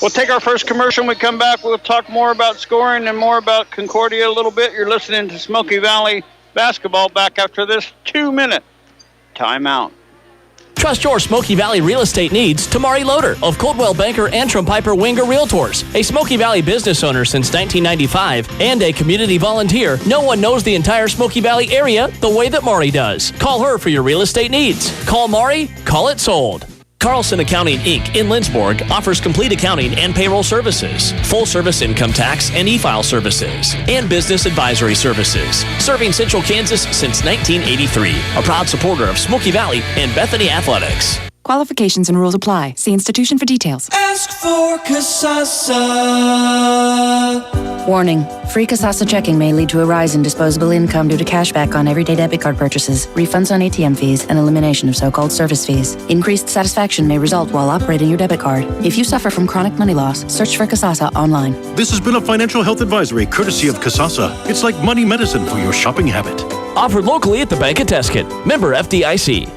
We'll take our first commercial. When we come back, we'll talk more about scoring and more about Concordia a little bit. You're listening to Smoky Valley Basketball back after this 2-minute timeout. Trust your Smoky Valley real estate needs to Mari Loader of Coldwell Banker Antrim Piper Winger Realtors. A Smoky Valley business owner since 1995 and a community volunteer, no one knows the entire Smoky Valley area the way that Mari does. Call her for your real estate needs. Call Mari, call it sold. Carlson Accounting, Inc. in Lindsborg offers complete accounting and payroll services, full-service income tax and e-file services, and business advisory services. Serving Central Kansas since 1983. A proud supporter of Smoky Valley and Bethany Athletics. Qualifications and rules apply. See institution for details. Ask for Kasasa. Warning. Free Kasasa checking may lead to a rise in disposable income due to cashback on everyday debit card purchases, refunds on ATM fees, and elimination of so-called service fees. Increased satisfaction may result while operating your debit card. If you suffer from chronic money loss, search for Kasasa online. This has been a financial health advisory courtesy of Kasasa. It's like money medicine for your shopping habit. Offered locally at the Bank of Tuscan. Member FDIC.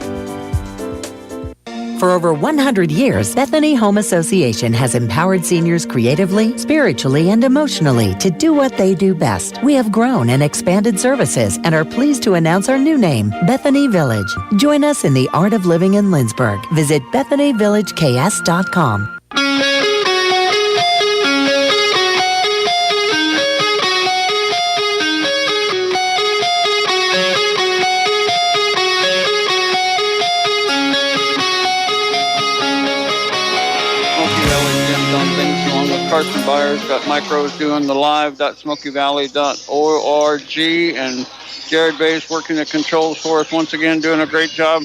For over 100 years, Bethany Home Association has empowered seniors creatively, spiritually, and emotionally to do what they do best. We have grown and expanded services and are pleased to announce our new name, Bethany Village. Join us in the art of living in Lindsborg. Visit BethanyVillageKS.com. Carson Byers got Micros doing the live.smokyvalley.org, and Jared Bay's working the controls for us once again, doing a great job.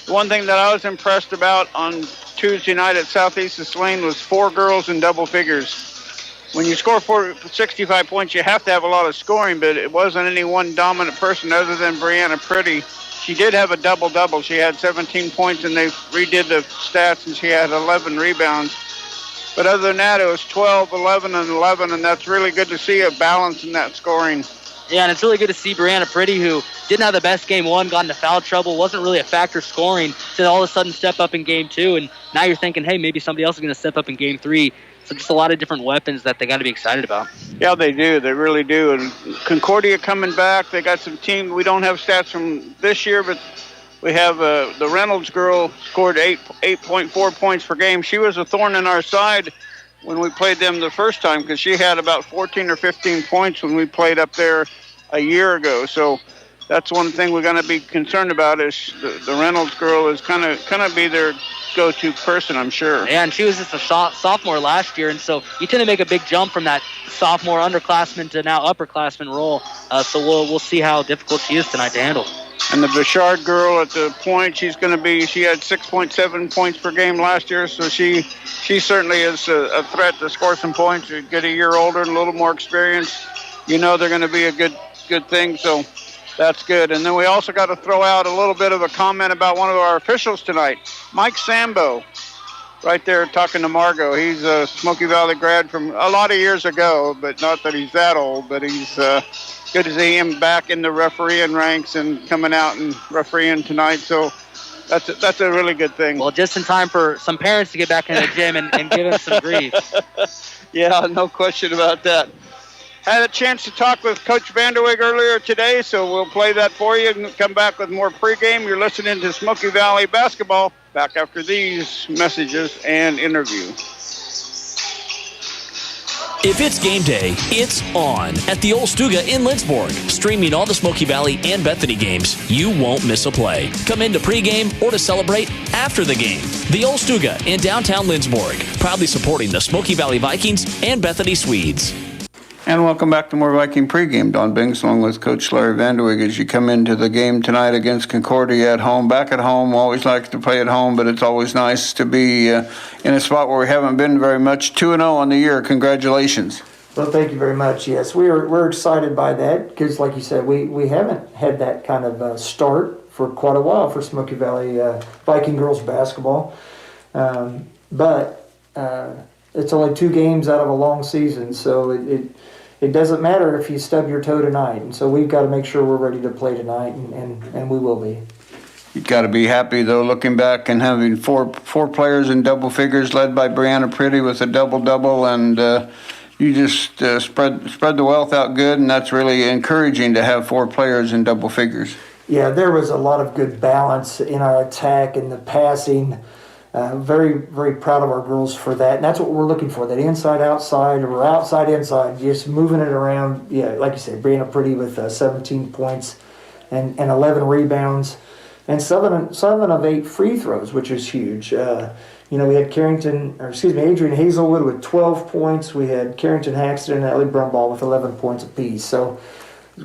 The one thing that I was impressed about on Tuesday night at Southeast of Swain was 4 girls in double figures. When you score 65 points, you have to have a lot of scoring, but it wasn't any one dominant person other than Brianna Pretty. She did have a double-double. She had 17 points, and they redid the stats, and she had 11 rebounds. But other than that, it was 12, 11, and 11, and that's really good to see a balance in that scoring. Yeah, and it's really good to see Brianna Pretty, who didn't have the best game one, got into foul trouble, wasn't really a factor scoring, to all of a sudden step up in game 2, and now you're thinking, hey, maybe somebody else is going to step up in game 3. So just a lot of different weapons that they got to be excited about. Yeah, they do. They really do. And Concordia coming back. They got some team. We don't have stats from this year, but we have the Reynolds girl scored 8.4 points per game. She was a thorn in our side when we played them the first time because she had about 14 or 15 points when we played up there a year ago. So that's one thing we're going to be concerned about is the Reynolds girl is kind of be their go-to person, I'm sure. Yeah, and she was just a sophomore last year, and so you tend to make a big jump from that sophomore underclassman to now upperclassman role. So we'll see how difficult she is tonight to handle. And the Bouchard girl at the point, she had 6.7 points per game last year, so she certainly is a threat to score some points. You get a year older and a little more experience, you know they're going to be a good thing, so that's good. And then we also got to throw out a little bit of a comment about one of our officials tonight, Mike Sambo, right there talking to Margot. He's a Smoky Valley grad from a lot of years ago, but not that he's that old, but he's good to see him back in the refereeing ranks and coming out and refereeing tonight. So that's a really good thing. Well, just in time for some parents to get back in the gym and give him some grief. Yeah, no question about that. Had a chance to talk with Coach Vanderweg earlier today, so we'll play that for you and come back with more pregame. You're listening to Smoky Valley Basketball. Back after these messages and interview. If it's game day, it's on at the Old Stuga in Lindsborg. Streaming all the Smoky Valley and Bethany games, you won't miss a play. Come in to pregame or to celebrate after the game. The Old Stuga in downtown Lindsborg, proudly supporting the Smoky Valley Vikings and Bethany Swedes. And welcome back to more Viking pregame. Don Bings along with Coach Larry Vanderweg as you come into the game tonight against Concordia at home. Back at home, always like to play at home, but it's always nice to be in a spot where we haven't been very much. 2-0 on the year. Congratulations. Well, thank you very much. Yes, we're excited by that because, like you said, we haven't had that kind of start for quite a while for Smoky Valley Viking girls basketball. But it's only 2 games out of a long season, so it doesn't matter if you stub your toe tonight. And so we've got to make sure we're ready to play tonight, and we will be. You got to be happy, though, looking back and having four players in double figures led by Brianna Pretty with a double-double, and you just spread the wealth out good, and that's really encouraging to have 4 players in double figures. Yeah, there was a lot of good balance in our attack and the passing. Very, very proud of our girls for that, and that's what we're looking for, that inside-outside or outside-inside, just moving it around. Yeah, like you said, Brianna Pretty with 17 points and 11 rebounds. And 7 of 8 free throws, which is huge. We had Adrian Hazelwood with 12 points. We had Carrington Haxton and Ellie Brumball with 11 points apiece. So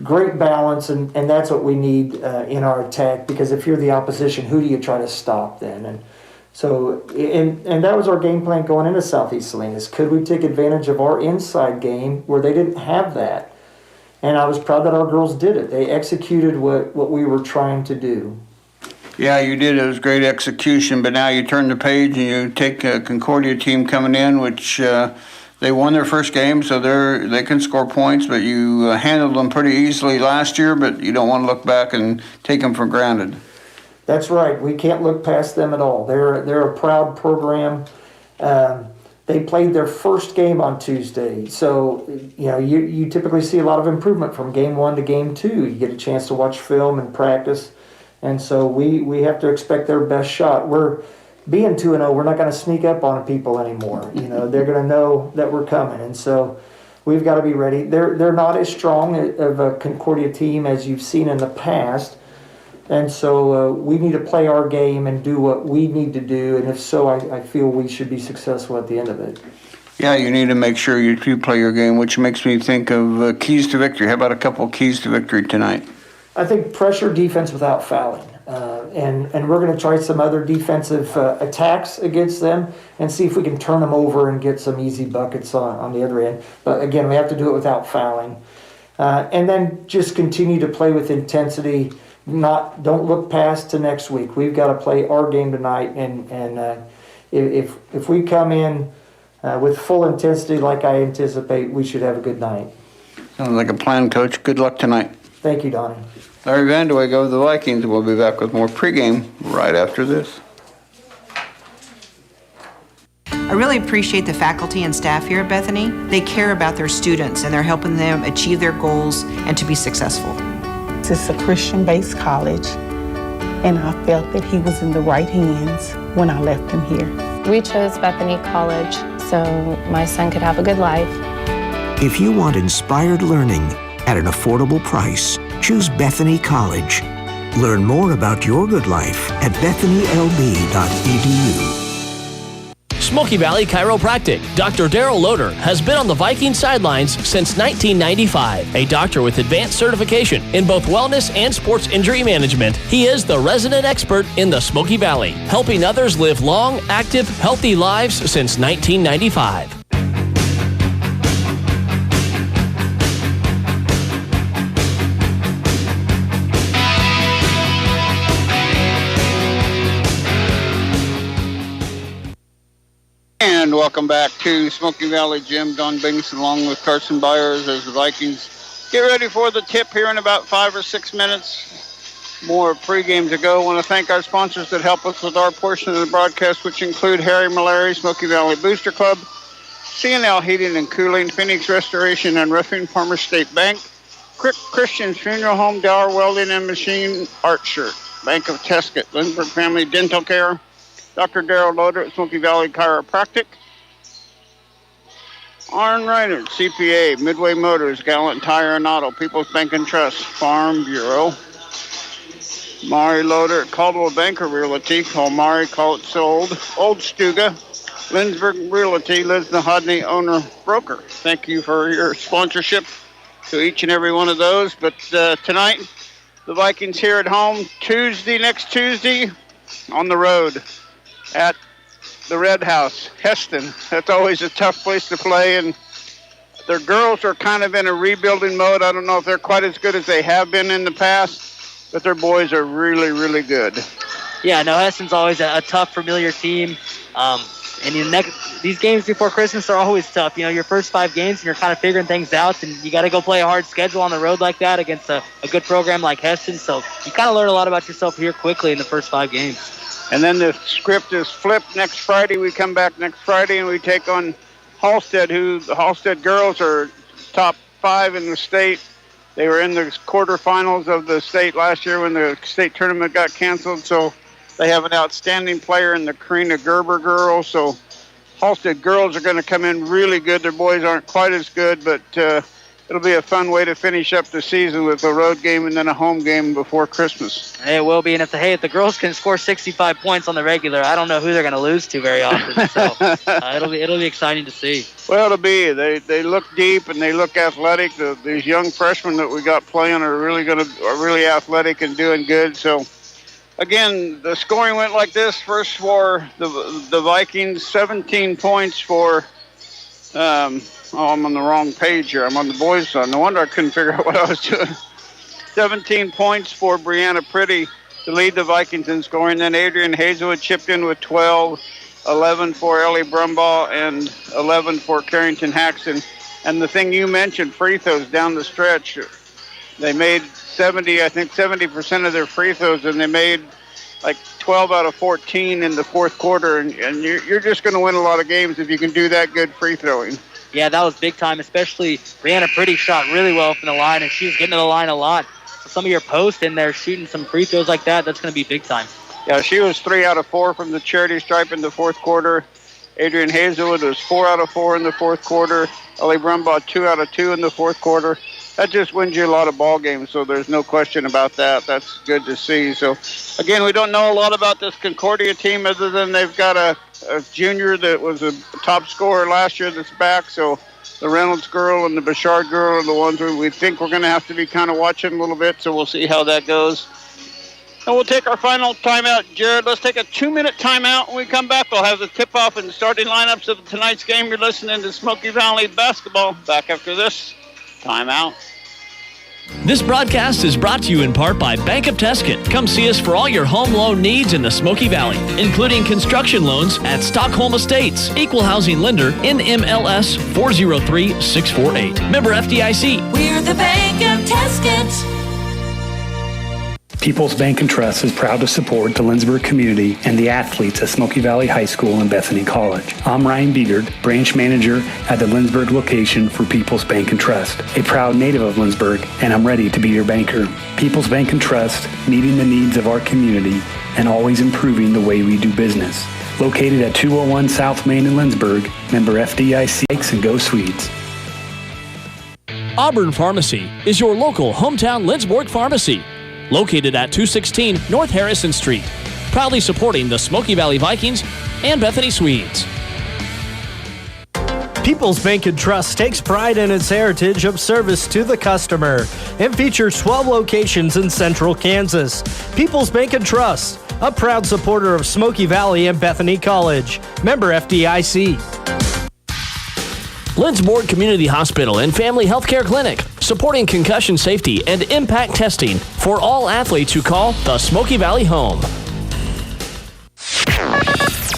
great balance, and that's what we need in our attack, because if you're the opposition, who do you try to stop then? And so, and that was our game plan going into Southeast Salinas. Could we take advantage of our inside game where they didn't have that? And I was proud that our girls did it. They executed what we were trying to do. Yeah, you did. It was great execution, but now you turn the page and you take a Concordia team coming in, which they won their first game, so they can score points, but you handled them pretty easily last year, but you don't want to look back and take them for granted. That's right. We can't look past them at all. They're a proud program. They played their first game on Tuesday, so you typically see a lot of improvement from game 1 to game 2. You get a chance to watch film and practice. And so we have to expect their best shot. We're being 2-0. We're not going to sneak up on people anymore. They're going to know that we're coming, and so we've got to be ready. They're not as strong of a Concordia team as you've seen in the past, and so we need to play our game and do what we need to do. And if so, I feel we should be successful at the end of it. Yeah, you need to make sure you do play your game, which makes me think of keys to victory. How about a couple keys to victory tonight? I think pressure defense without fouling. And we're going to try some other defensive attacks against them and see if we can turn them over and get some easy buckets on the other end. But again, we have to do it without fouling. And then just continue to play with intensity. Don't look past to next week. We've got to play our game tonight. And if we come in with full intensity like I anticipate, we should have a good night. Sounds like a plan, Coach. Good luck tonight. Thank you, Donnie. Larry Vandeweghe of the Vikings. We'll be back with more pregame right after this. I really appreciate the faculty and staff here at Bethany. They care about their students and they're helping them achieve their goals and to be successful. It's a Christian-based college, and I felt that he was in the right hands when I left him here. We chose Bethany College so my son could have a good life. If you want inspired learning at an affordable price, choose Bethany College. Learn more about your good life at bethanylb.edu. Smoky Valley Chiropractic. Dr. Daryl Loader has been on the Viking sidelines since 1995. A doctor with advanced certification in both wellness and sports injury management, he is the resident expert in the Smoky Valley, helping others live long, active, healthy lives since 1995. And welcome back to Smoky Valley Gym. Don Bings along with Carson Byers as the Vikings get ready for the tip here in about 5 or 6 minutes. More pregame to go. I want to thank our sponsors that help us with our portion of the broadcast, which include Harry Malary, Smoky Valley Booster Club, C&L Heating and Cooling, Phoenix Restoration and Roofing, Farmers State Bank, Christian's Funeral Home, Dower Welding and Machine, Art Shirt, Bank of Tesket, Lindbergh Family Dental Care, Dr. Daryl Loader at Smoky Valley Chiropractic, Arn Reiner, CPA, Midway Motors, Gallant Tire and Auto, People's Bank and Trust, Farm Bureau, Mari Loader at Caldwell Banker Realty, call Mari, call it sold, Old Stuga, Lindsberg Realty, Liz Nahodny, owner, broker. Thank you for your sponsorship to each and every one of those. But tonight, the Vikings here at home, next Tuesday, on the road at the Red House, Heston. That's always a tough place to play, and their girls are kind of in a rebuilding mode. I don't know if they're quite as good as they have been in the past, but their boys are really, really good. Yeah, no, Heston's always a tough, familiar team. And these games before Christmas are always tough. Your first 5 games, and you're kind of figuring things out, and you got to go play a hard schedule on the road like that against a good program like Heston. So you kind of learn a lot about yourself here quickly in the first 5 games. And then the script is flipped next Friday. We come back next Friday, and we take on Halstead, who the Halstead girls are top 5 in the state. They were in the quarterfinals of the state last year when the state tournament got canceled. So they have an outstanding player in the Karina Gerber girls. So Halstead girls are going to come in really good. Their boys aren't quite as good, but it'll be a fun way to finish up the season with a road game and then a home game before Christmas. It will be, and if the girls can score 65 points on the regular, I don't know who they're going to lose to very often. So it'll be exciting to see. Well, it'll be. They look deep and they look athletic. These young freshmen that we got playing are really athletic and doing good. So again, the scoring went like this. First for the Vikings, 17 points for. I'm on the wrong page here. I'm on the boys' side. No wonder I couldn't figure out what I was doing. 17 points for Brianna Pretty to lead the Vikings in scoring. Then Adrian Hazelwood chipped in with 12, 11 for Ellie Brumbaugh, and 11 for Carrington Haxton. And the thing you mentioned, free throws down the stretch. They made 70% of their free throws, and they made like 12 out of 14 in the fourth quarter. And you're just going to win a lot of games if you can do that good free throwing. Yeah, that was big time, especially Brianna Pretty shot really well from the line, and she was getting to the line a lot. So some of your posts in there shooting some free throws like that's going to be big time. Yeah, she was 3 out of 4 from the charity stripe in the fourth quarter. Adrian Hazelwood was 4 out of 4 in the fourth quarter. Ellie Brumbaugh 2 out of 2 in the fourth quarter. That just wins you a lot of ball games, so there's no question about that. That's good to see. So, again, we don't know a lot about this Concordia team other than they've got a junior that was a top scorer last year that's back. So the Reynolds girl and the Bouchard girl are the ones we think we're going to have to be kind of watching a little bit, so we'll see how that goes. And we'll take our final timeout. Jared, let's take a 2-minute timeout. When we come back, we'll have the tip-off and starting lineups of tonight's game. You're listening to Smoky Valley Basketball. Back after this timeout. This broadcast is brought to you in part by Bank of Tesket. Come see us for all your home loan needs in the Smoky Valley, including construction loans at Stockholm Estates. Equal housing lender, NMLS 403648. Member FDIC. We're the Bank of Tesket. People's Bank and Trust is proud to support the Lindsborg community and the athletes at Smoky Valley High School and Bethany College. I'm Ryan Beegard, branch manager at the Lindsborg location for People's Bank and Trust, a proud native of Lindsborg, and I'm ready to be your banker. People's Bank and Trust, meeting the needs of our community and always improving the way we do business. Located at 201 South Main in Lindsborg, member FDIC, and go Swedes. Auburn Pharmacy is your local hometown Lindsborg pharmacy. Located at 216 North Harrison Street, proudly supporting the Smoky Valley Vikings and Bethany Swedes. People's Bank and Trust takes pride in its heritage of service to the customer and features 12 locations in central Kansas. People's Bank and Trust, a proud supporter of Smoky Valley and Bethany College. Member FDIC. Lindsborg Community Hospital and Family Healthcare Clinic, supporting concussion safety and impact testing for all athletes who call the Smoky Valley home.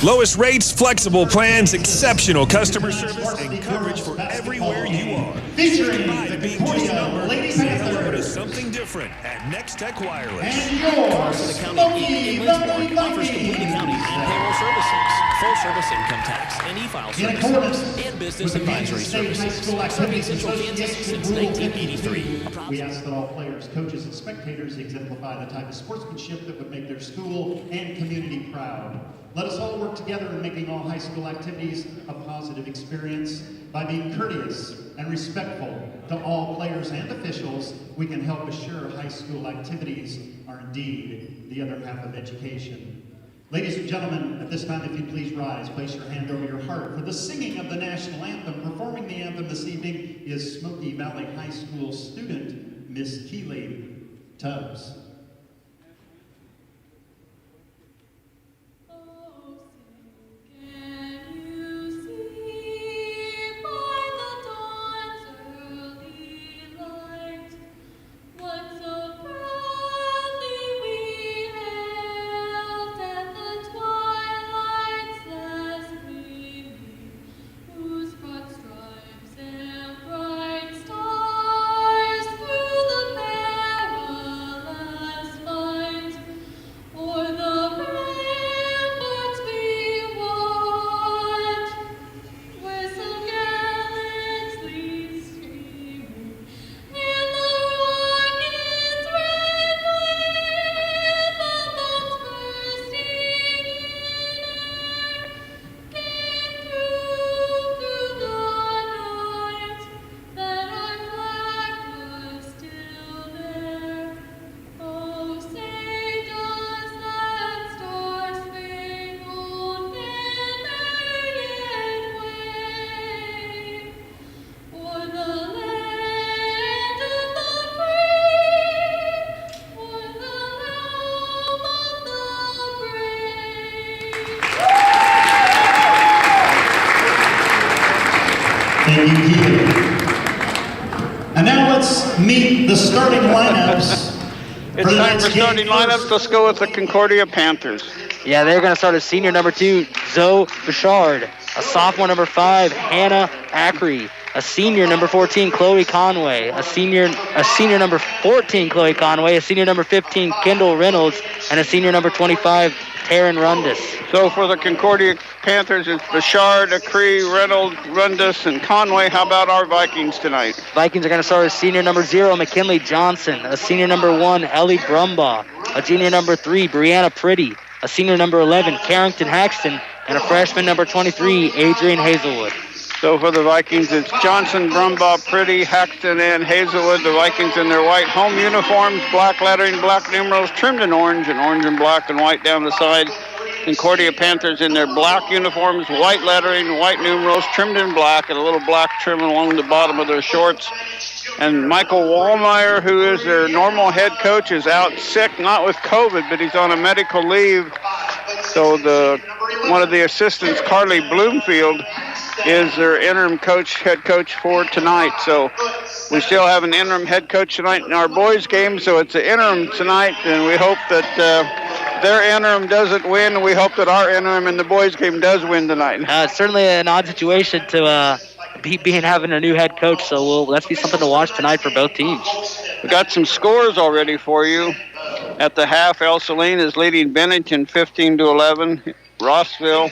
Lowest rates, flexible plans, exceptional customer service, and coverage for everywhere you are. Featuring the Concordia Lady Panthers. Something different at Next Tech Wireless. And your Smoky Valley offers complete accounting and payroll services, full service income tax and e-file services, and business advisory services. Serving Central Kansas since 1983. We ask that all players, coaches, and spectators exemplify the type of sportsmanship that would make their school and community proud. Let us all work together in making all high school activities a positive experience. By being courteous and respectful to all players and officials, we can help assure high school activities are indeed the other half of education. Ladies and gentlemen, at this time, if you'd please rise, place your hand over your heart for the singing of the national anthem. Performing the anthem this evening is Smoky Valley High School student, Miss Keeley Tubbs. We Thank you, Keegan. And now let's meet the starting lineups. It's time for starting lineups. Let's go with the Concordia Panthers. Yeah, they're going to start a senior number 2, Zoe Bouchard. A sophomore number 5, Hannah Ackery. A senior number 14, Chloe Conway. A senior number 14, Chloe Conway. A senior number 15, Kendall Reynolds. And a senior number 25, Taryn Rundis. So for the Concordia Panthers, it's Bouchard, Acree, Reynolds, Rundis, and Conway. How about our Vikings tonight? Vikings are going to start a senior number 0, McKinley Johnson. A senior number 1, Ellie Brumbaugh. A junior number 3, Brianna Pretty. A senior number 11, Carrington Haxton. And a freshman number 23, Adrian Hazelwood. So for the Vikings, it's Johnson, Brumbaugh, Pretty, Haxton, and Hazelwood. The Vikings in their white home uniforms, black lettering, black numerals, trimmed in orange and black and white down the side. Concordia Panthers in their black uniforms, white lettering, white numerals, trimmed in black, and a little black trim along the bottom of their shorts. And Michael Wallmeyer, who is their normal head coach, is out sick, not with COVID, but he's on a medical leave. So one of the assistants, Carly Bloomfield, is their interim head coach for tonight. So we still have an interim head coach tonight in our boys game, so it's an interim tonight, and we hope that their interim doesn't win, and we hope that our interim in the boys game does win tonight. It's certainly an odd situation to having a new head coach, so that's be something to watch tonight for both teams. We got some scores already for you. At the half, El Saline is leading Bennington 15-11. Rossville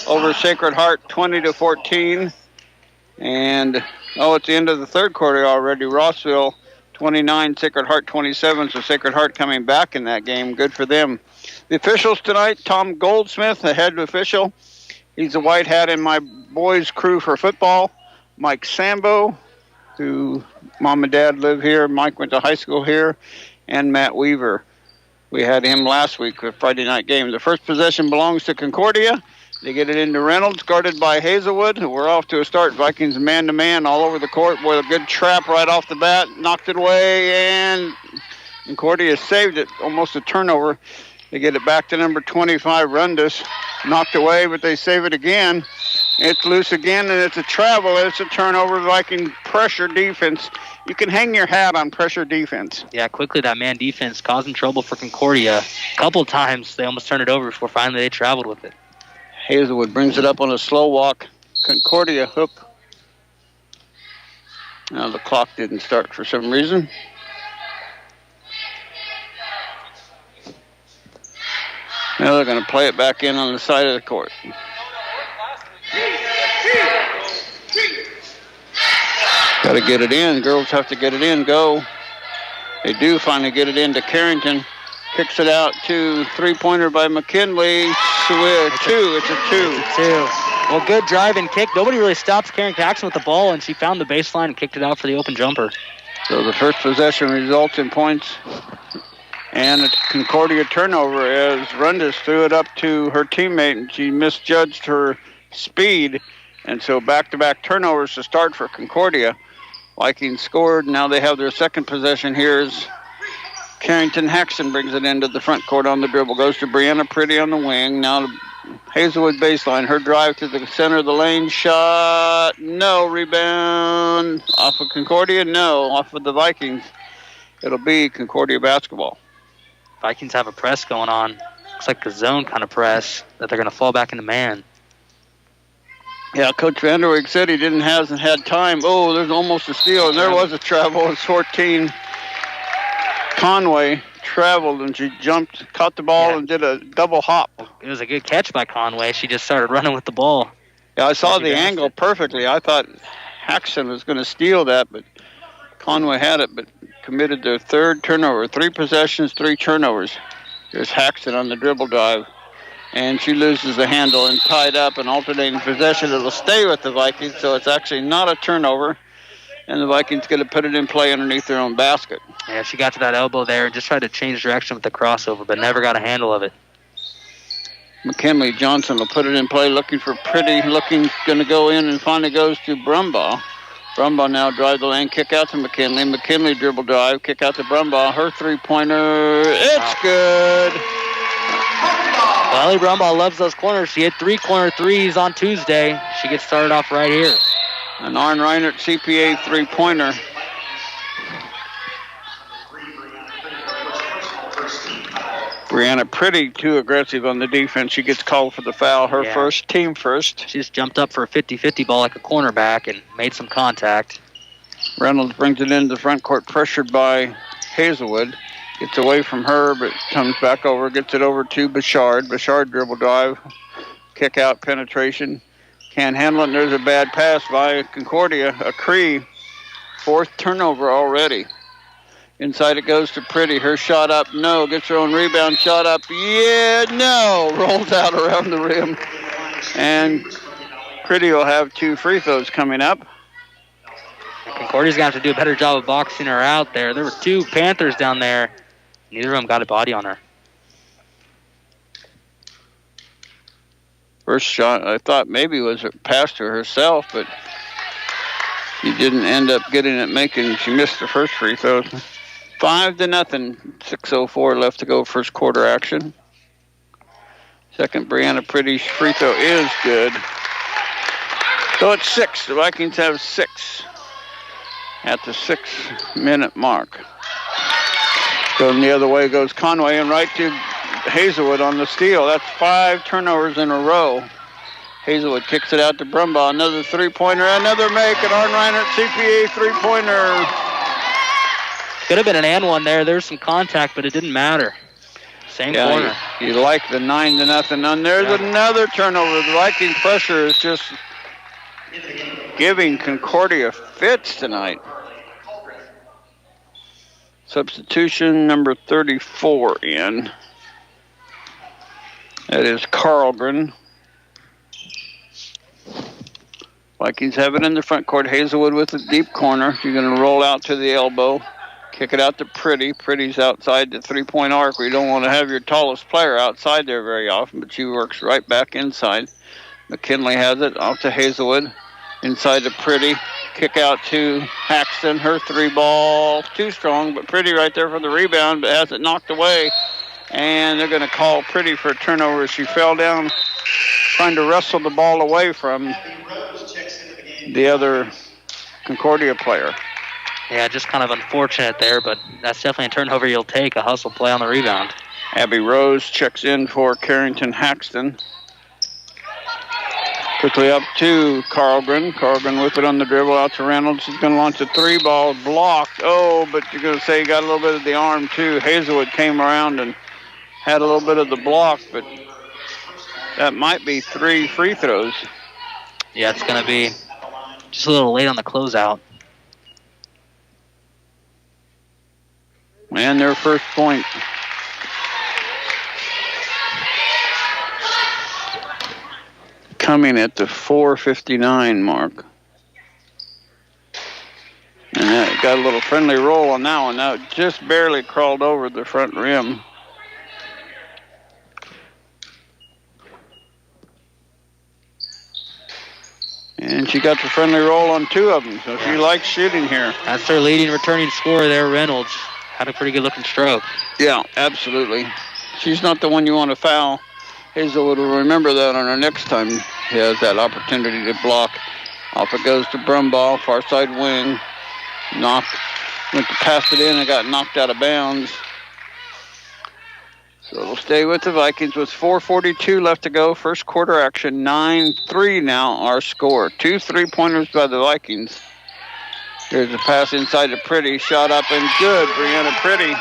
over Sacred Heart 20-14. And at the end of the third quarter already, Rossville 29, Sacred Heart 27. So Sacred Heart coming back in that game. Good for them. The officials tonight, Tom Goldsmith, the head official. He's the white hat in my boys' crew for football. Mike Sambo, who mom and dad live here. Mike went to high school here. And Matt Weaver. We had him last week for Friday night game. The first possession belongs to Concordia. They get it into Reynolds, guarded by Hazelwood. We're off to a start. Vikings man-to-man all over the court. Boy, a good trap right off the bat. Knocked it away, and Concordia saved it. Almost a turnover. They get it back to number 25, Rundis. Knocked away, but they save it again. It's loose again, and it's a travel. It's a turnover. Viking pressure defense. You can hang your hat on pressure defense. Yeah, quickly that man defense causing trouble for Concordia. A couple times they almost turned it over before finally they traveled with it. Hazelwood brings it up on a slow walk. Concordia hook. Now the clock didn't start for some reason. Now they're going to play it back in on the side of the court. Got to get it in. Girls have to get it in. Go. They do finally get it into Carrington. Kicks it out to three-pointer by McKinley. It's a two. Well, good drive and kick. Nobody really stops Carrington Jackson with the ball, and she found the baseline and kicked it out for the open jumper. So the first possession results in points. And a Concordia turnover as Rundis threw it up to her teammate, and she misjudged her speed. And so back-to-back turnovers to start for Concordia. Vikings scored. Now they have their second possession here as Carrington Haxton brings it into the front court on the dribble. Goes to Brianna Pretty on the wing. Now to Hazelwood baseline. Her drive to the center of the lane. Shot. No. Rebound. Off of Concordia. No. Off of the Vikings. It'll be Concordia basketball. Vikings have a press going on. Looks like a zone kind of press that they're going to fall back into man. Yeah, Coach Vanderweg said he hasn't had time. Oh, there's almost a steal, and there was a travel. It's 14. Conway traveled, and she caught the ball, and did a double hop. It was a good catch by Conway. She just started running with the ball. Yeah, I saw the angle perfectly. I thought Haxton was going to steal that, but Conway had it, but committed their third turnover. 3 possessions, 3 turnovers. There's Haxton on the dribble drive. And she loses the handle and tied up and alternating possession. It'll stay with the Vikings, so it's actually not a turnover. And the Vikings going to put it in play underneath their own basket. Yeah, she got to that elbow there and just tried to change direction with the crossover, but never got a handle of it. McKinley Johnson will put it in play, looking for Pretty, going to go in, and finally goes to Brumbaugh. Brumbaugh now drive the lane, kick out to McKinley. McKinley dribble drive, kick out to Brumbaugh. Her three-pointer, it's good. Well, Ellie Brumbaugh loves those corners. She hit 3 corner threes on Tuesday. She gets started off right here. An Arn Reinert CPA three-pointer. Brianna Pretty too aggressive on the defense. She gets called for the foul. Her first, team first. She just jumped up for a 50-50 ball like a cornerback and made some contact. Reynolds brings it into the front court, pressured by Hazelwood. Gets away from her, but comes back over, gets it over to Bouchard. Bouchard dribble drive, kick out penetration. Can't handle it, and there's a bad pass by Concordia. A Cree, fourth turnover already. Inside it goes to Pretty. Her shot up, no. Gets her own rebound, shot up, yeah, no. Rolls out around the rim. And Pretty will have 2 free throws coming up. Concordia's going to have to do a better job of boxing her out there. There were 2 Panthers down there. Neither of them got a body on her. First shot, I thought maybe was past her herself, but she didn't end up getting it making. She missed the first free throw. 5-0. 6:04 left to go, first quarter action. Second, Brianna Pretty's free throw is good. So it's 6. The Vikings have 6 at the 6-minute mark. Going the other way goes Conway, and right to Hazelwood on the steal. That's 5 turnovers in a row. Hazelwood kicks it out to Brumbaugh. Another three-pointer, another make. An Arn Reinert CPA three-pointer. Could have been an and one there. There was some contact, but it didn't matter. Same corner. You like the 9-0. And there's another turnover. The Viking pressure is just giving Concordia fits tonight. Substitution number 34 in. That is Carlgren. Vikings have it in the front court. Hazelwood with a deep corner. She's going to roll out to the elbow. Kick it out to Pretty. Pretty's outside the three-point arc. We don't want to have your tallest player outside there very often, but she works right back inside. McKinley has it off to Hazelwood. Inside to Pretty. Kick out to Haxton. Her 3-ball. Too strong, but Pretty right there for the rebound, but has it knocked away. And they're going to call Pretty for a turnover. She fell down trying to wrestle the ball away from the other Concordia player. Yeah, just kind of unfortunate there, but that's definitely a turnover you'll take, a hustle play on the rebound. Abby Rose checks in for Carrington Haxton. Quickly up to Carlgren. Carlgren with it on the dribble out to Reynolds. He's going to launch a 3-ball blocked. Oh, but you're going to say he got a little bit of the arm too. Hazelwood came around and had a little bit of the block, but that might be 3 free throws. Yeah, it's going to be just a little late on the closeout. And their first point. Coming at the 4:59 mark. And that got a little friendly roll on that one. Now it just barely crawled over the front rim. And she got the friendly roll on 2 of them, so she likes shooting here. That's their leading returning scorer there, Reynolds. Had a pretty good looking stroke. Yeah, absolutely. She's not the one you want to foul. Hazelwood will remember that on her next time he has that opportunity to block. Off it goes to Brumbaugh, far side wing. Went to pass it in and got knocked out of bounds. So it'll stay with the Vikings with 4:42 left to go. First quarter action, 9-3 now our score. 2 3-pointers by the Vikings. Here's a pass inside to Pretty. Shot up and good. Brianna Pretty.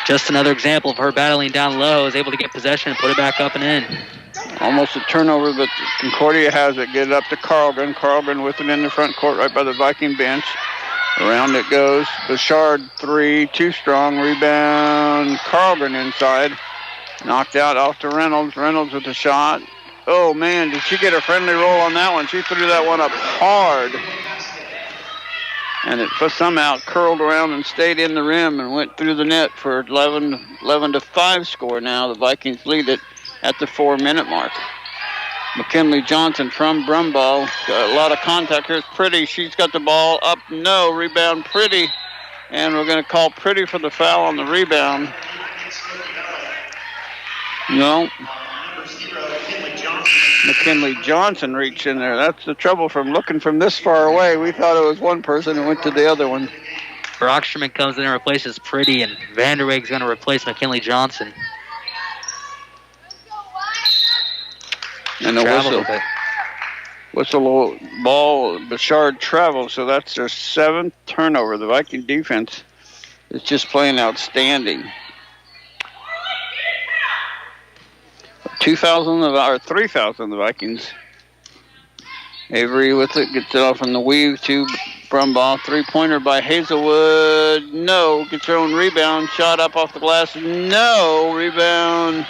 Just another example of her battling down low. Is able to get possession and put it back up and in. Almost a turnover, but Concordia has it. Get it up to Carlgren. Carlgren with it in the front court right by the Viking bench. Around it goes. Bouchard 3, too strong. Rebound. Carlgren inside. Knocked out off to Reynolds. Reynolds with the shot. Oh, man, did she get a friendly roll on that one? She threw that one up hard. And it somehow curled around and stayed in the rim and went through the net for 11-5 score now. The Vikings lead it at the 4-minute mark. McKinley Johnson from Brumbaugh. Got a lot of contact here. It's Pretty. She's got the ball up. No. Rebound Pretty. And we're going to call Pretty for the foul on the rebound. No. Number 0, Kinley Johnson. McKinley Johnson reached in there. That's the trouble from looking from this far away. We thought it was one person and went to the other one. Brockstrom comes in and replaces Pretty, and Vanderweg's going to replace McKinley Johnson. And the whistle ball, Bouchard traveled, so that's their 7th turnover. The Viking defense is just playing outstanding. 3,000 the Vikings. Avery with it, gets it off on the weave to Brumbaugh. 3-pointer by Hazelwood. No. Gets her own rebound. Shot up off the glass. No. Rebound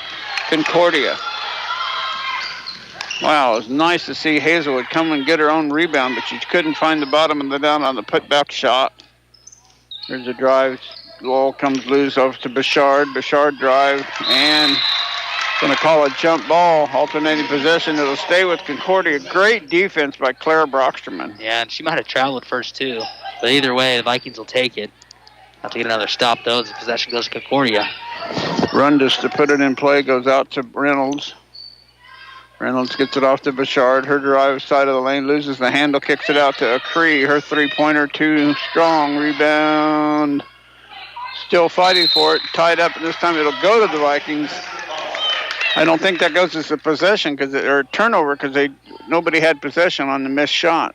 Concordia. Wow, it was nice to see Hazelwood come and get her own rebound, but she couldn't find the bottom of the down on the putback shot. There's a drive. Ball comes loose off to Bouchard. Bouchard drive and going to call a jump ball. Alternating possession. It'll stay with Concordia. Great defense by Clara Brocksterman. Yeah, and she might have traveled first too. But either way, the Vikings will take it. Have to get another stop though as the possession goes to Concordia. Rundus to put it in play goes out to Reynolds. Reynolds gets it off to Bouchard. Her drive side of the lane, loses the handle, kicks it out to Acree. Her 3-pointer too strong. Rebound. Still fighting for it. Tied up, and this time it'll go to the Vikings. I don't think that goes as a possession or turnover because nobody had possession on the missed shot.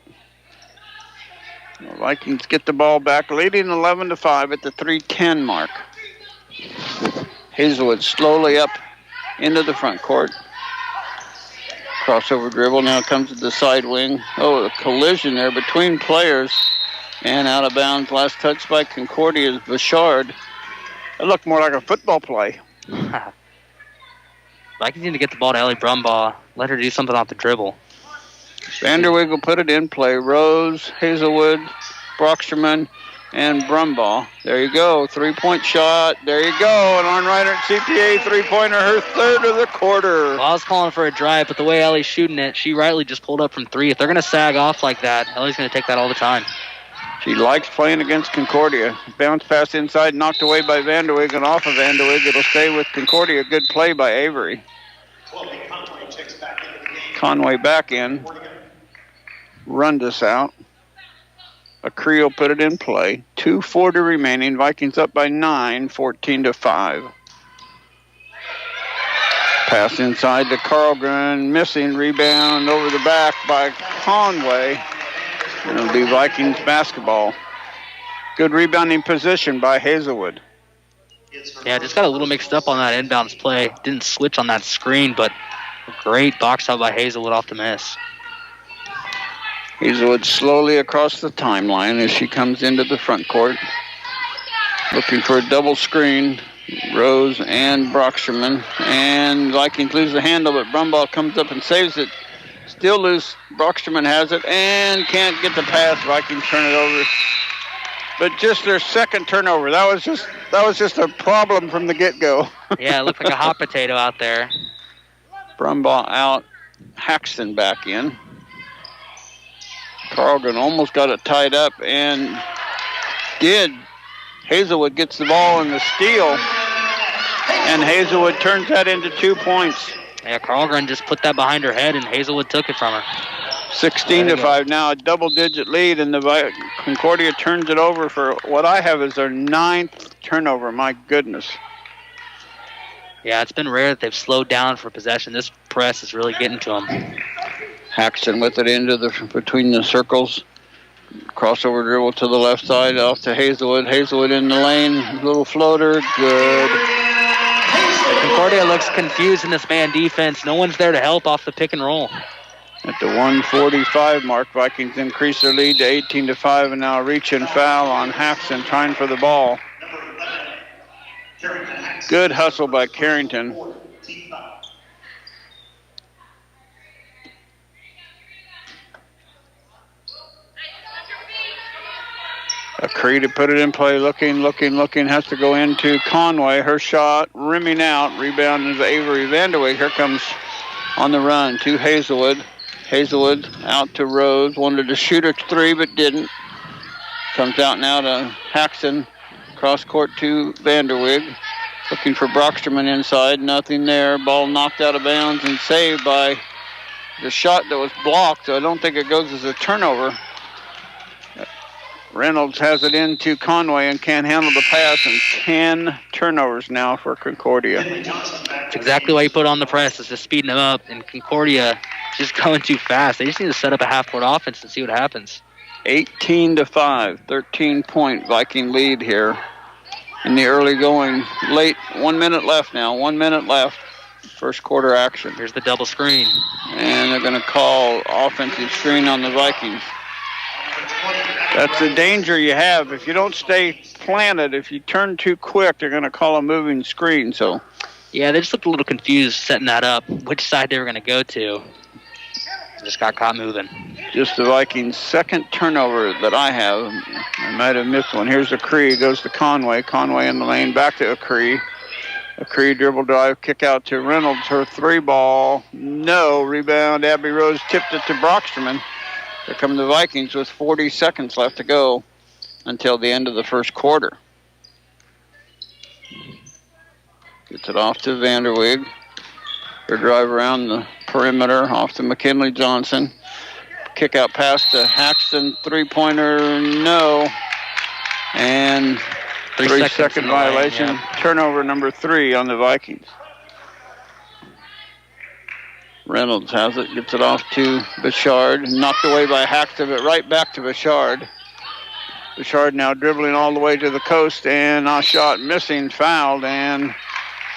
The Vikings get the ball back, leading 11-5 at the 3:10 mark. Hazelwood slowly up into the front court. Crossover dribble now comes to the side wing. Oh, a collision there between players. And out of bounds. Last touch by Concordia's Bouchard. It looked more like a football play. Vikings need to get the ball to Ellie Brumbaugh. Let her do something off the dribble. Vanderweg will put it in play. Rose, Hazelwood, Brocksterman, and Brumbaugh. There you go. 3-point shot. There you go. An on-rider at CPA 3-pointer. Her 3rd of the quarter. Well, I was calling for a drive, but the way Ellie's shooting it, she rightly just pulled up from 3. If they're going to sag off like that, Ellie's going to take that all the time. She likes playing against Concordia. Bounce pass inside, knocked away by Vanderweg, and off of Vanderweg. It'll stay with Concordia. Good play by Avery. Conway back in. Rundus out. Acree will put it in play. 2:40 remaining. Vikings up by 9, 14-5. Pass inside to Carlgren. Missing. Rebound over the back by Conway. It'll be Vikings basketball. Good rebounding position by Hazelwood. Yeah, just got a little mixed up on that inbounds play. Didn't switch on that screen, but a great box out by Hazelwood off the miss. Hazelwood slowly across the timeline as she comes into the front court. Looking for a double screen. Rose and Brocksterman. And Vikings lose the handle, but Brumbaugh comes up and saves it. Still loose. Brocksterman has it and can't get the pass. Vikings turn it over. But just their 2nd turnover. That was just a problem from the get-go. Yeah, it looked like a hot potato out there. Brumbaugh out. Haxton back in. Carlgren almost got it tied up and did. Hazelwood gets the ball in the steal. And Hazelwood turns that into 2 points. Yeah, Carlgren just put that behind her head, and Hazelwood took it from her. 16-5 now, a double-digit lead, and the Concordia turns it over for what I have is their 9th turnover. My goodness. Yeah, it's been rare that they've slowed down for possession. This press is really getting to them. Haxton with it into between the circles. Crossover dribble to the left side, off to Hazelwood. Hazelwood in the lane, little floater, good. Concordia looks confused in this man defense. No one's there to help off the pick and roll. At the 1:45 mark, Vikings increase their lead to 18-5, and now reach and foul on Haxton, trying for the ball. Good hustle by Carrington. Acree to put it in play, looking, has to go into Conway. Her shot, rimming out, rebound is Avery Vanderweg. Here comes on the run to Hazelwood. Hazelwood out to Rose, wanted to shoot a 3 but didn't. Comes out now to Haxton, cross court to Vanderweg. Looking for Brocksterman inside, nothing there. Ball knocked out of bounds and saved by the shot that was blocked, so I don't think it goes as a turnover. Reynolds has it into Conway and can't handle the pass, and 10 turnovers now for Concordia. It's exactly why you put on the press, is just speeding them up, and Concordia just going too fast. They just need to set up a half-court offense and see what happens. 18-5, 13-point Viking lead here in the early going. Late, 1 minute left now, 1 minute left. First quarter action. Here's the double screen. And they're going to call offensive screen on the Vikings. That's the danger you have. If you don't stay planted, if you turn too quick, they're going to call a moving screen. So, yeah, they just looked a little confused setting that up, which side they were going to go to. Just got caught moving. Just the Vikings' second turnover that I have. I might have missed one. Here's Acree, goes to Conway. Conway in the lane, back to Acree. Acree dribble drive, kick out to Reynolds. Her three ball, no. Rebound, Abby Rose tipped it to Brocksterman. Here come the Vikings with 40 seconds left to go until the end of the first quarter. Gets it off to Vanderweg. Her drive around the perimeter, off to McKinley Johnson. Kick out pass to Haxton, three-pointer, no. And 3-second violation. Yeah. Turnover number 3 on the Vikings. Reynolds has it, gets it off to Bouchard. Knocked away by Haxton, but right back to Bouchard. Bouchard now dribbling all the way to the coast, and a shot missing, fouled, and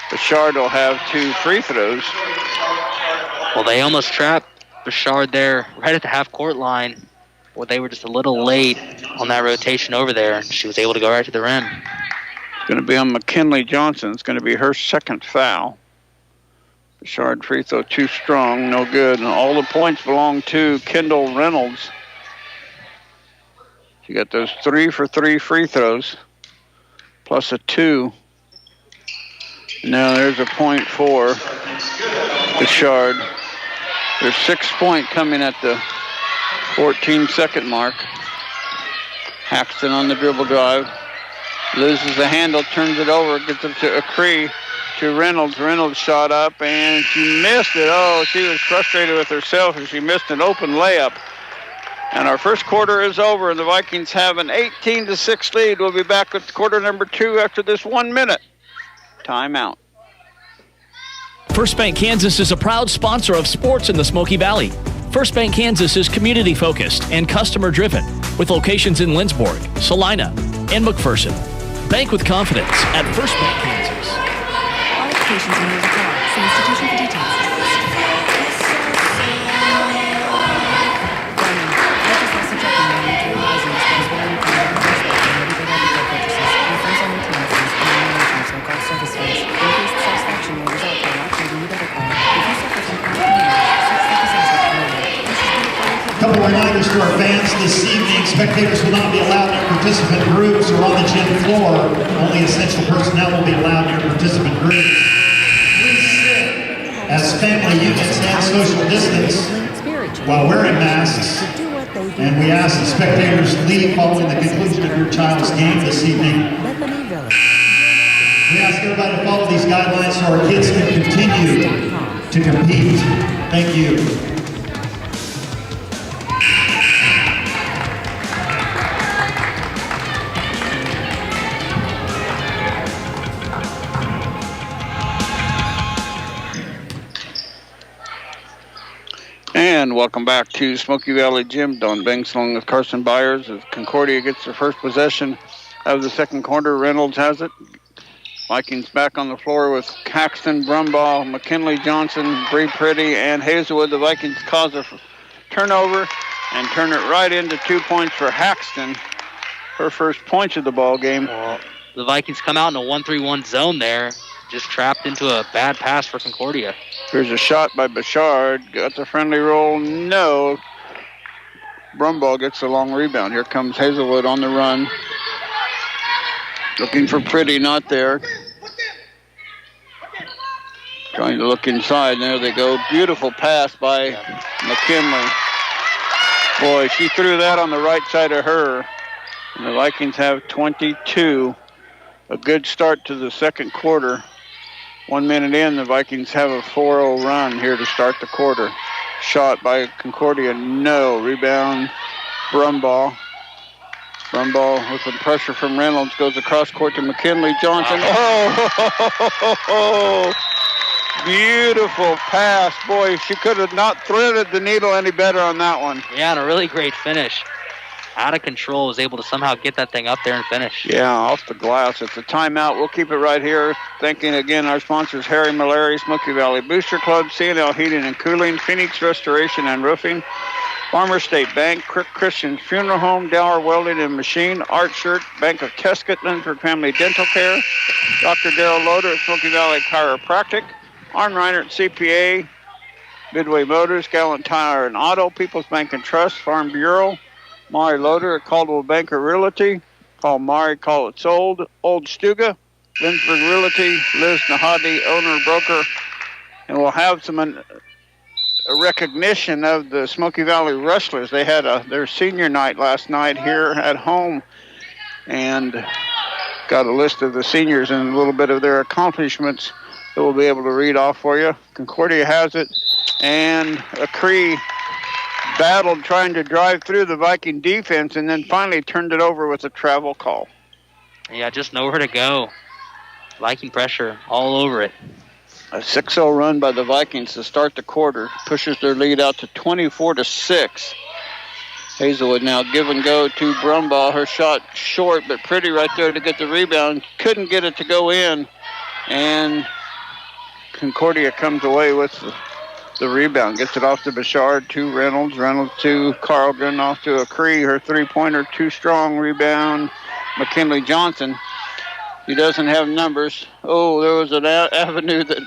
Bouchard will have 2 free throws. Well, they almost trapped Bouchard there right at the half-court line. Well, they were just a little late on that rotation over there. She was able to go right to the rim. It's going to be on McKinley Johnson. It's going to be her second foul. Bouchard free throw too strong, no good. And all the points belong to Kendall Reynolds. She got those 3 for 3 free throws, plus a 2. Now there's a point for Bouchard. There's 6 point coming at the 14-second mark. Haxton on the dribble drive. Loses the handle, turns it over, gets it to Acree, to Reynolds. Reynolds shot up, and she missed it. Oh, she was frustrated with herself as she missed an open layup. And our first quarter is over, and the Vikings have an 18-6 lead. We'll be back with quarter number 2 after this 1 minute. Timeout. First Bank Kansas is a proud sponsor of sports in the Smoky Valley. First Bank Kansas is community-focused and customer-driven, with locations in Lindsborg, Salina, and McPherson. Bank with confidence at First Bank Kansas. Qualifications and rules apply. See institution for details. Couple of reminders to our fans this evening. Spectators will not be allowed in participant groups or on the gym floor. Only essential personnel will be allowed in participant groups. Please sit as family units and social distance while wearing masks. And we ask that spectators leave following the conclusion of your child's game this evening. We ask everybody to follow these guidelines so our kids can continue to compete. Thank you. And welcome back to Smoky Valley Gym. Don Banks along with Carson Byers as Concordia gets their first possession of the second quarter. Reynolds has it. Vikings back on the floor with Caxton, Brumbaugh, McKinley Johnson, Bree Pretty, and Hazelwood. The Vikings cause a turnover and turn it right into 2 points for Haxton. Her first points of the ball game. Well, the Vikings come out in a 1-3-1 zone there. Just trapped into a bad pass for Concordia. Here's a shot by Bouchard. Got the friendly roll. No. Brumbaugh gets a long rebound. Here comes Hazelwood on the run. Looking for Pretty, not there. Trying to look inside. There they go. Beautiful pass by McKinley. Boy, she threw that on the right side of her. And the Vikings have 22. A good start to the second quarter. 1 minute in, the Vikings have a 4-0 run here to start the quarter. Shot by Concordia, no. Rebound, Brumbaugh. Brumbaugh with some pressure from Reynolds goes across court to McKinley Johnson. Oh, beautiful pass. Boy, she could have not threaded the needle any better on that one. Yeah, and a really great finish. Out of control, was able to somehow get that thing up there and finish. Yeah, off the glass. It's a timeout. We'll keep it right here. Thanking again our sponsors, Harry Malari, Smoky Valley Booster Club, C&L Heating and Cooling, Phoenix Restoration and Roofing, Farmer State Bank, Christian's Funeral Home, Dower Welding and Machine, Art Shirt, Bank of Kesket, Linford Family Dental Care, Dr. Darrell Loader at Smoky Valley Chiropractic, Arn Reinert CPA, Midway Motors, Gallant Tire and Auto, People's Bank and Trust, Farm Bureau, Mari Loader at Caldwell Banker Realty. Call Mari, call it sold. Old Stuga, Linford Realty, Liz Nahadi, owner, broker. And we'll have some a recognition of the Smoky Valley Wrestlers. They had their senior night last night here at home. And got a list of the seniors and a little bit of their accomplishments that we'll be able to read off for you. Concordia has it. And a Cree battled trying to drive through the Viking defense and then finally turned it over with a travel call. Yeah, just nowhere to go. Viking pressure all over it. A 6-0 run by the Vikings to start the quarter. Pushes their lead out to 24-6. Hazelwood now give and go to Brumbaugh. Her shot short, but pretty right there to get the rebound. Couldn't get it to go in. And Concordia comes away with the rebound. Gets it off to Bouchard, to Reynolds. Reynolds to Carlton, off to a Cree. Her three-pointer, too strong. Rebound, McKinley Johnson. He doesn't have numbers. Oh, there was an avenue that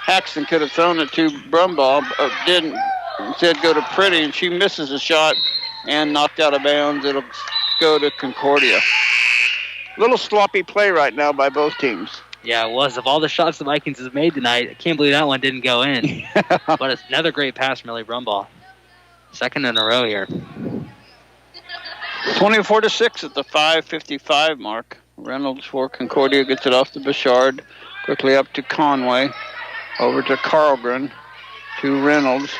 Haxton could have thrown it to Brumbaugh, but didn't. Instead go to Pretty, and she misses a shot and knocked out of bounds. It'll go to Concordia. Little sloppy play right now by both teams. Yeah, it was. Of all the shots the Vikings have made tonight, I can't believe that one didn't go in. But it's another great pass from Millie Brumbaugh. Second in a row here. 24-6 at the 5:55 mark. Reynolds for Concordia gets it off to Bouchard. Quickly up to Conway. Over to Carlgren. To Reynolds.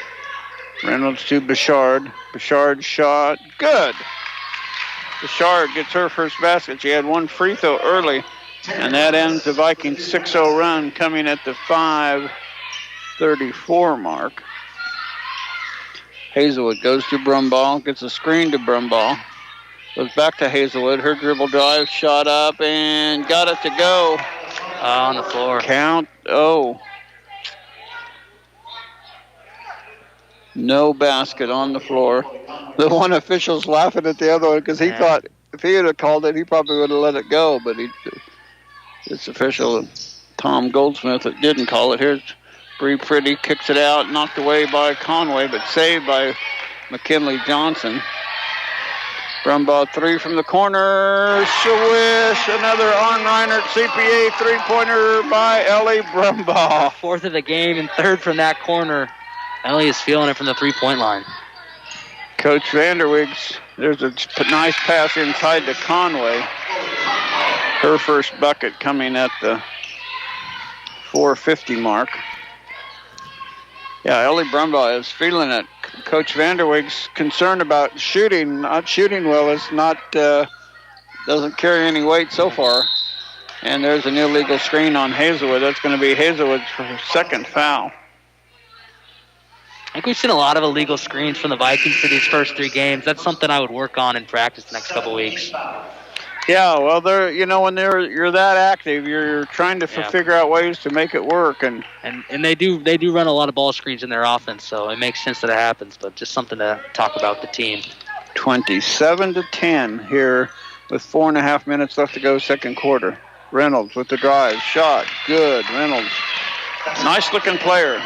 Reynolds to Bouchard. Bouchard shot. Good. Bouchard gets her first basket. She had one free throw early. And that ends the Vikings 6-0 run coming at the 5:34 mark. Hazelwood goes to Brumbaugh. Gets a screen to Brumbaugh. Goes back to Hazelwood. Her dribble drive, shot up, and got it to go. On the floor. Count. Oh. No basket on the floor. The one official's laughing at the other one because he thought if he had called it, he probably would have let it go. But this official, Tom Goldsmith, that didn't call it. Here's Bree Pretty, kicks it out, knocked away by Conway, but saved by McKinley Johnson. Brumbaugh three from the corner. Swish. Another Arn Reinert CPA three-pointer by Ellie Brumbaugh. Fourth of the game and third from that corner. Ellie is feeling it from the three-point line. Coach Vanderwigs, there's a nice pass inside to Conway. Her first bucket coming at the 4:50 mark. Yeah, Ellie Brumbaugh is feeling it. Coach Vanderwig's concerned about shooting. Not shooting well. It's not, doesn't carry any weight so far. And there's an illegal screen on Hazelwood. That's going to be Hazelwood's second foul. I think we've seen a lot of illegal screens from the Vikings for these first three games. That's something I would work on in practice the next couple weeks. Yeah, well, when you're that active, you're trying to figure out ways to make it work, and they do run a lot of ball screens in their offense, so it makes sense that it happens. But just something to talk about with the team. 27-10 here with 4.5 minutes left to go, second quarter. Reynolds with the drive, shot, good. Reynolds, nice looking player.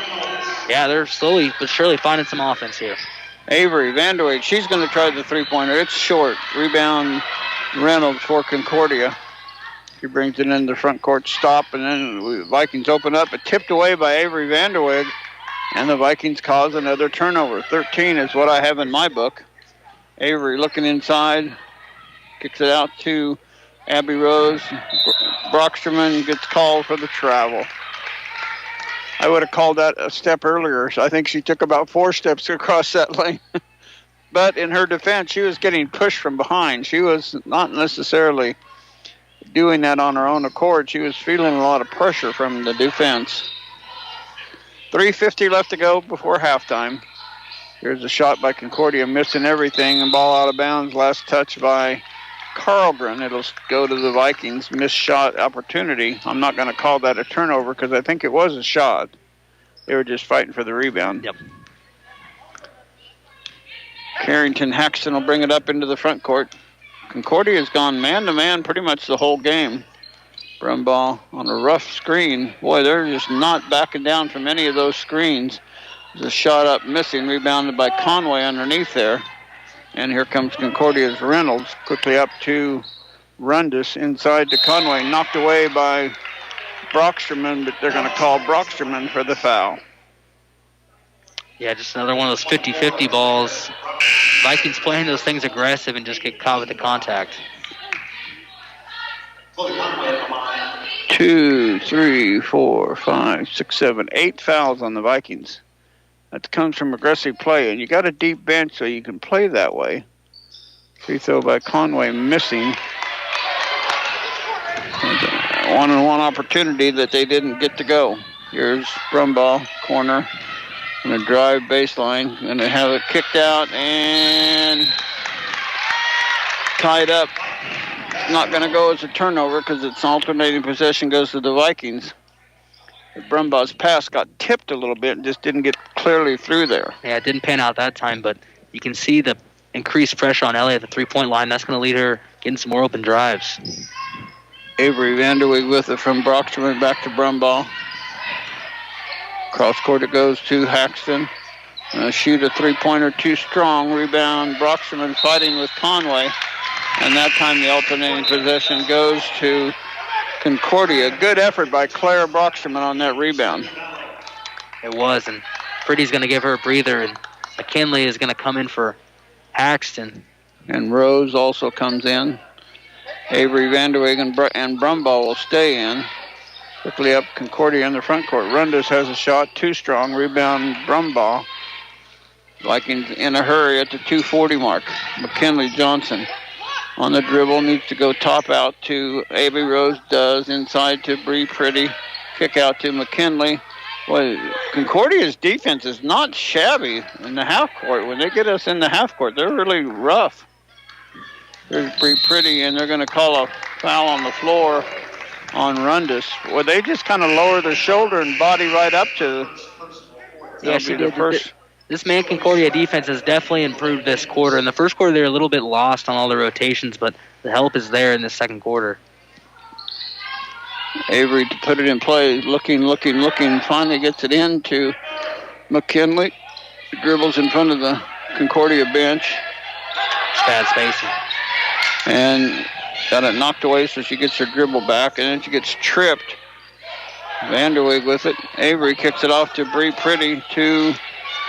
Yeah, they're slowly but surely finding some offense here. Avery Vanderweg, she's going to try the three-pointer. It's short. Rebound. Reynolds for Concordia. He brings it in the front court stop, and then the Vikings open up. It tipped away by Avery Vanderweg, and the Vikings cause another turnover. 13 is what I have in my book. Avery looking inside, kicks it out to Abby Rose. Brocksterman gets called for the travel. I would have called that a step earlier. So I think she took about 4 steps across that lane. But in her defense, she was getting pushed from behind. She was not necessarily doing that on her own accord. She was feeling a lot of pressure from the defense. 3:50 left to go before halftime. Here's a shot by Concordia, missing everything, and ball out of bounds. Last touch by Carlgren. It'll go to the Vikings. Missed shot opportunity. I'm not going to call that a turnover because I think it was a shot. They were just fighting for the rebound. Yep. Carrington Haxton will bring it up into the front court. Concordia has gone man-to-man pretty much the whole game. Brumbaugh on a rough screen. Boy, they're just not backing down from any of those screens. There's a shot up missing, rebounded by Conway underneath there. And here comes Concordia's Reynolds, quickly up to Rundus, inside to Conway, knocked away by Brocksterman, but they're going to call Brocksterman for the foul. Yeah, just another one of those 50-50 balls. Vikings playing those things aggressive and just get caught with the contact. 2, 3, 4, 5, 6, 7, 8 fouls on the Vikings. That comes from aggressive play, and you got a deep bench so you can play that way. Free throw by Conway missing. One-on-one opportunity that they didn't get to go. Here's Brumbaugh, corner, and a drive baseline. Going to have it kicked out and tied up. It's not going to go as a turnover because it's alternating possession goes to the Vikings. Brumbaugh's pass got tipped a little bit and just didn't get clearly through there. Yeah, it didn't pan out that time, but you can see the increased pressure on Ellie at the three-point line. That's going to lead her getting some more open drives. Avery Vanderweg with it from Brocksterman back to Brumbaugh. Cross court it goes to Haxton. Shoot a three-pointer too strong. Rebound. Brocksterman fighting with Conway. And that time the alternating possession goes to Concordia. Good effort by Claire Brocksterman on that rebound. It was, and Pretty's going to give her a breather, and McKinley is going to come in for Haxton. And Rose also comes in. Avery Vanderweg and Brumbaugh will stay in. Quickly up Concordia in the front court. Rundus has a shot too strong. Rebound Brumbaugh. Vikings in a hurry at the 2:40 mark. McKinley Johnson on the dribble, needs to go top out to Avery Rose, does, inside to Bree Pretty, kick out to McKinley. Well, Concordia's defense is not shabby in the half court. When they get us in the half court, they're really rough. There's Bree Pretty, and they're going to call a foul on the floor on Rundus. Well, they just kind of lower their shoulder and body right up to the first. This man Concordia defense has definitely improved this quarter. In the first quarter, they were a little bit lost on all the rotations, but the help is there in the second quarter. Avery to put it in play, looking, finally gets it into McKinley. Dribbles in front of the Concordia bench. It's bad spacing. And got it knocked away, so she gets her dribble back, and then she gets tripped. Vanderweg with it. Avery kicks it off to Bree Pretty to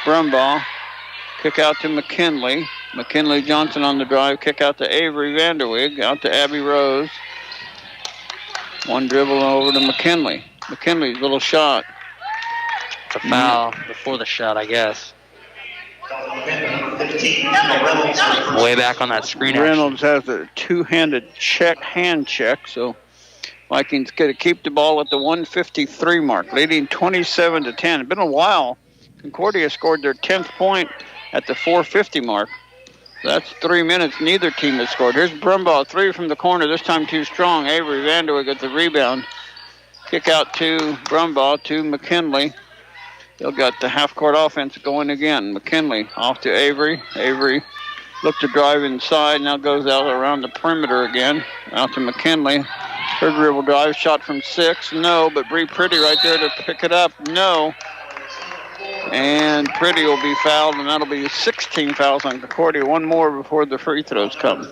Brumbaugh. Kick out to McKinley. McKinley Johnson on the drive. Kick out to Avery Vanderweg. Out to Abby Rose. One dribble over to McKinley. McKinley's little shot. It's a foul before the shot, I guess. Way back on that screen. Reynolds has a two-handed hand check, so Vikings get to keep the ball at the 1:53 mark, leading 27-10. It's been a while. Concordia scored their 10th point at the 4:50 mark. That's 3 minutes. Neither team has scored. Here's Brumbaugh, three from the corner, this time too strong. Avery Vanderweg at the rebound. Kick out to Brumbaugh to McKinley. They'll got the half-court offense going again. McKinley off to Avery. Avery looked to drive inside, now goes out around the perimeter again. Out to McKinley. Her dribble drive, shot from 6. No, but Bree Pretty right there to pick it up. No. And Pretty will be fouled, and that'll be 16 fouls on Concordia. One more before the free throws come.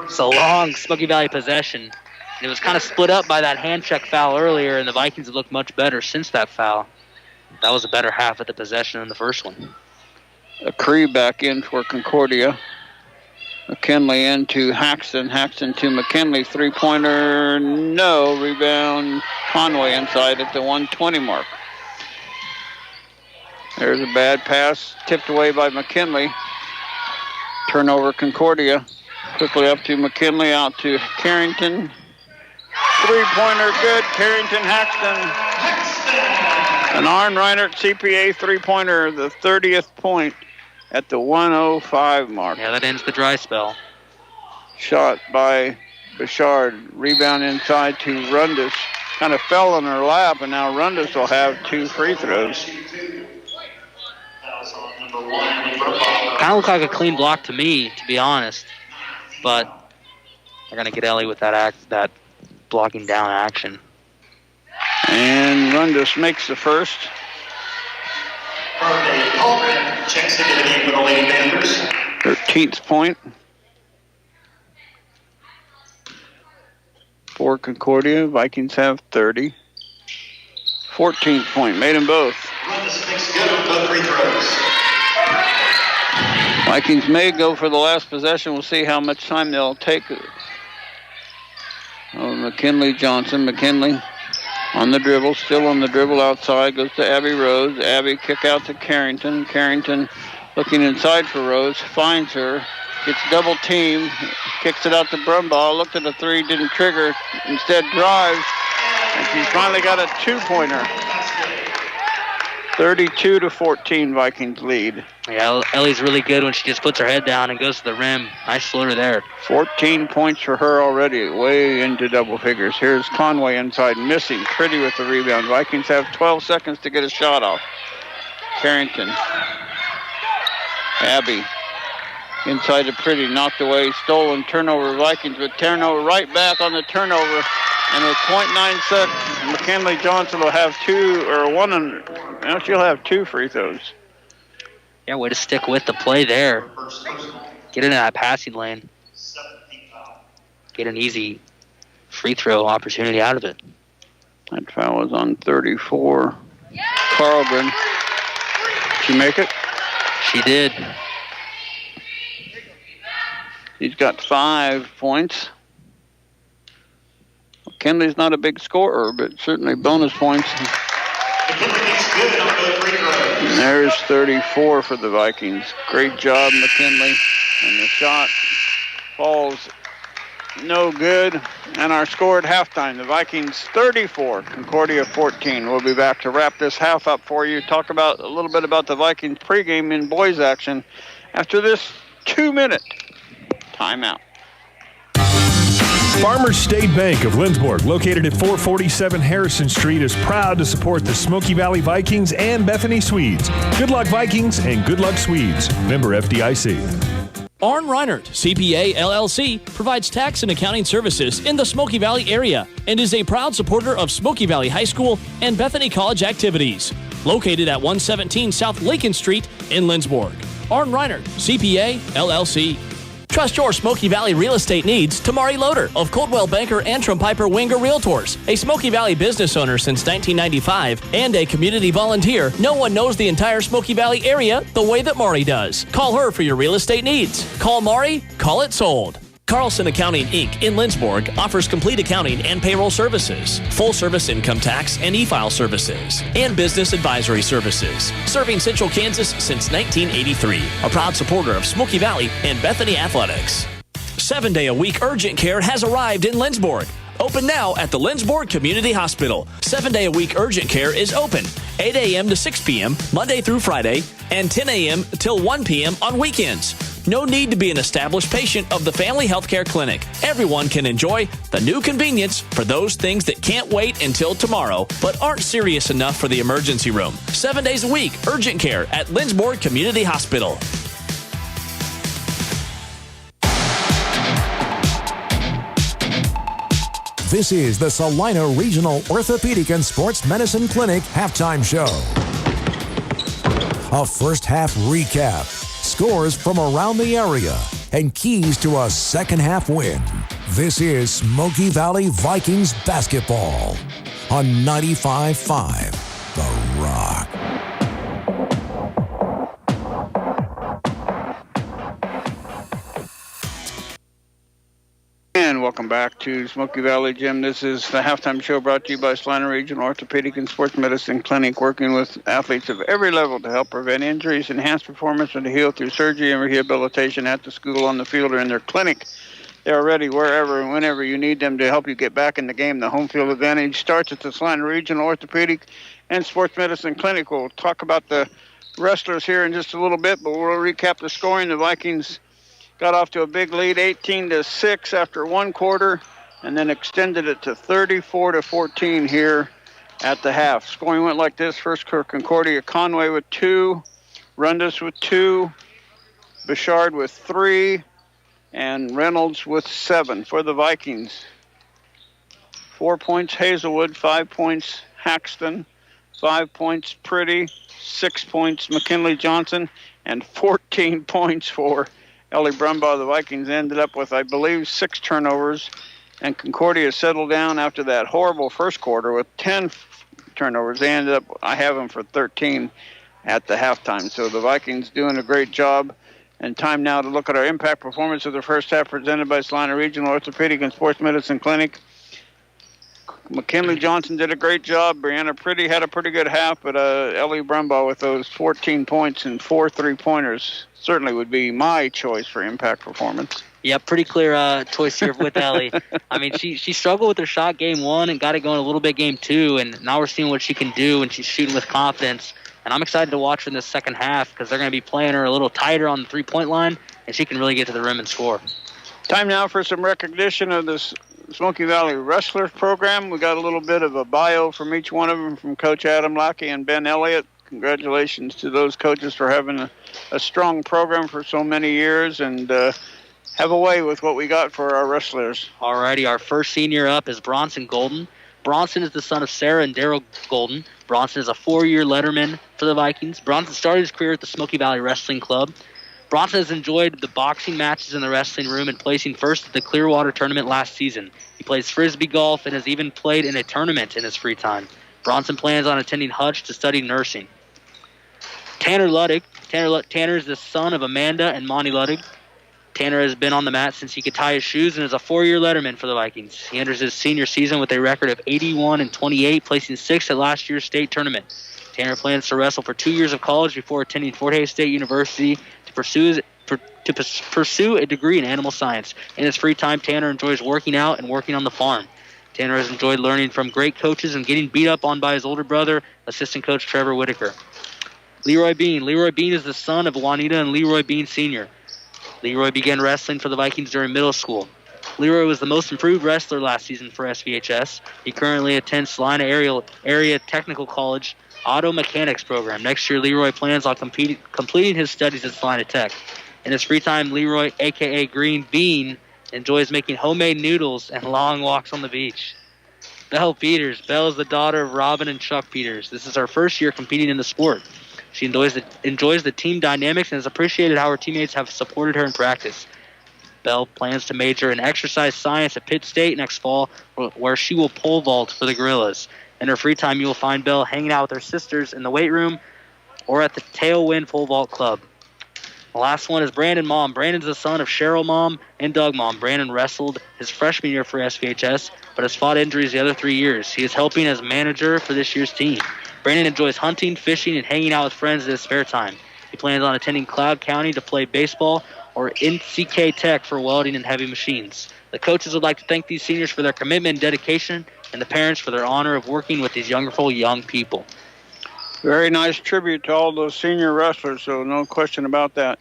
It's a long Smoky Valley possession. It was kind of split up by that hand check foul earlier, and the Vikings have looked much better since that foul. That was a better half of the possession than the first one. A Cree back in for Concordia. McKinley into Haxton. Haxton to McKinley. Three-pointer, no. Rebound, Conway inside at the 120 mark. There's a bad pass, tipped away by McKinley. Turnover, Concordia. Quickly up to McKinley, out to Carrington. Three-pointer, good. Carrington, Haxton. An Arn Reinert CPA three-pointer, the 30th point at the 1:05 mark. Yeah, that ends the dry spell. Shot by Bouchard. Rebound inside to Rundis. Kind of fell in her lap, and now Rundis will have 2 free throws. Kind of looked like a clean block to me, to be honest. But they're going to get Ellie with that blocking down action. And Rundis makes the first. Checks into the game with the Lady Panthers. 13th point for Concordia. Vikings have 30. 14th point, made them both. Rundis makes good on both free throws. Vikings may go for the last possession. We'll see how much time they'll take. McKinley, Johnson. McKinley on the dribble, still on the dribble outside, goes to Abby Rose. Abby kick out to Carrington. Carrington looking inside for Rose, finds her, gets double teamed, kicks it out to Brumbaugh, looked at the three, didn't trigger, instead drives, and she's finally got a two-pointer. 32-14 Vikings lead. Yeah, Ellie's really good when she just puts her head down and goes to the rim. Nice floater there. 14 points for her already, way into double figures. Here's Conway inside, missing. Pretty with the rebound. Vikings have 12 seconds to get a shot off. Carrington. Abby. Inside to Pretty, knocked away, stolen, turnover Vikings, but turnover right back on the turnover. And with 0.9 seconds, McKinley Johnson will have she'll have 2 free throws. Yeah, way to stick with the play there. Get into that passing lane. Get an easy free throw opportunity out of it. That foul was on 34. Carlgren. Did she make it? She did. He's got 5 points. McKinley's not a big scorer, but certainly bonus points. And there's 34 for the Vikings. Great job, McKinley. And the shot falls no good. And our score at halftime, the Vikings 34, Concordia 14. We'll be back to wrap this half up for you. Talk about a little bit about the Vikings pregame in boys action after this 2-minute timeout. Farmers State Bank of Lindsborg, located at 447 Harrison Street, is proud to support the Smoky Valley Vikings and Bethany Swedes. Good luck, Vikings, and good luck, Swedes. Member FDIC. Arn Reinert, CPA LLC, provides tax and accounting services in the Smoky Valley area and is a proud supporter of Smoky Valley High School and Bethany College activities. Located at 117 South Lincoln Street in Lindsborg. Arn Reinert, CPA LLC. Trust your Smoky Valley real estate needs to Mari Loader of Coldwell Banker Antrim Piper Winger Realtors, a Smoky Valley business owner since 1995 and a community volunteer. No one knows the entire Smoky Valley area the way that Mari does. Call her for your real estate needs. Call Mari, call it sold. Carlson Accounting, Inc. in Lindsborg offers complete accounting and payroll services, full-service income tax and e-file services, and business advisory services. Serving Central Kansas since 1983. A proud supporter of Smoky Valley and Bethany Athletics. 7-day-a-week urgent care has arrived in Lindsborg. Open now at the Lindsborg Community Hospital. 7-day-a-week urgent care is open, 8 a.m. to 6 p.m. Monday through Friday, and 10 a.m. till 1 p.m. on weekends. No need to be an established patient of the Family Healthcare Clinic. Everyone can enjoy the new convenience for those things that can't wait until tomorrow, but aren't serious enough for the emergency room. 7 days a week, urgent care at Lindsborg Community Hospital. This is the Salina Regional Orthopedic and Sports Medicine Clinic halftime show. A first half recap, scores from around the area, and keys to a second half win. This is Smoky Valley Vikings basketball on 95.5 The Rock. welcome back to Smoky Valley Gym. This is the halftime show brought to you by Salina Regional Orthopedic and Sports Medicine Clinic, working with athletes of every level to help prevent injuries, enhance performance, and to heal through surgery and rehabilitation at the school, on the field, or in their clinic. They are ready wherever and whenever you need them to help you get back in the game. The home field advantage starts at the Salina Regional Orthopedic and Sports Medicine Clinic. We'll talk about the wrestlers here in just a little bit, but we'll recap the scoring. The Vikings got off to a big lead, 18-6 after one quarter, and then extended it to 34-14 here at the half. Scoring went like this. First for Concordia, Conway with 2, Rundus with 2, Bouchard with 3, and Reynolds with 7 for the Vikings. 4 points Hazelwood, 5 points Haxton, 5 points Pretty, 6 points McKinley Johnson, and 14 points for Ellie Brumbaugh. The Vikings ended up with, I believe, 6 turnovers, and Concordia settled down after that horrible first quarter with 10 turnovers. They ended up, I have them for 13 at the halftime. So the Vikings doing a great job. And time now to look at our impact performance of the first half, presented by Salina Regional Orthopedic and Sports Medicine Clinic. McKinley Johnson did a great job. Brianna Pretty had a pretty good half, but Ellie Brumbaugh with those 14 points and 4 3-pointers certainly would be my choice for impact performance. Yeah, pretty clear choice here with Ellie. I mean, she struggled with her shot game 1 and got it going a little bit game 2, and now we're seeing what she can do, and she's shooting with confidence. And I'm excited to watch her in the second half because they're going to be playing her a little tighter on the three-point line, and she can really get to the rim and score. Time now for some recognition of this Smoky Valley Wrestlers program. We got a little bit of a bio from each one of them, from Coach Adam Lackey and Ben Elliott. Congratulations to those coaches for having a strong program for so many years, and have a way with what we got for our wrestlers. Alrighty, our first senior up is Bronson Golden. Bronson is the son of Sarah and Daryl Golden. Bronson is a 4-year letterman for the Vikings. Bronson started his career at the Smoky Valley Wrestling Club. Bronson has enjoyed the boxing matches in the wrestling room and placing first at the Clearwater tournament last season. He plays frisbee golf and has even played in a tournament in his free time. Bronson plans on attending Hutch to study nursing. Tanner Luddig. Tanner is the son of Amanda and Monty Luddig. Tanner has been on the mat since he could tie his shoes and is a 4-year letterman for the Vikings. He enters his senior season with a record of 81-28, placing 6th at last year's state tournament. Tanner plans to wrestle for 2 years of college before attending Fort Hays State University to pursue a degree in animal science. In his free time, Tanner enjoys working out and working on the farm. Tanner has enjoyed learning from great coaches and getting beat up on by his older brother, assistant coach Trevor Whitaker. Leroy Bean. Leroy Bean is the son of Juanita and Leroy Bean Sr. Leroy began wrestling for the Vikings during middle school. Leroy was the most improved wrestler last season for SVHS. He currently attends Salina Area Technical College Auto Mechanics program. Next year, Leroy plans on completing his studies at Salina Tech. In his free time, Leroy, a.k.a. Green Bean, enjoys making homemade noodles and long walks on the beach. Belle Peters. Belle is the daughter of Robin and Chuck Peters. This is her first year competing in the sport. She enjoys the team dynamics and has appreciated how her teammates have supported her in practice. Belle plans to major in exercise science at Pitt State next fall, where she will pole vault for the Gorillas. In her free time, you will find Belle hanging out with her sisters in the weight room or at the Tailwind Pole Vault Club. The last one is Brandon Mom. Brandon's the son of Cheryl Mom and Doug Mom. Brandon wrestled his freshman year for SVHS, but has fought injuries the other 3 years. He is helping as manager for this year's team. Brandon enjoys hunting, fishing, and hanging out with friends in his spare time. He plans on attending Cloud County to play baseball or NCK Tech for welding and heavy machines. The coaches would like to thank these seniors for their commitment and dedication, and the parents for their honor of working with these wonderful young people. Very nice tribute to all those senior wrestlers, so no question about that.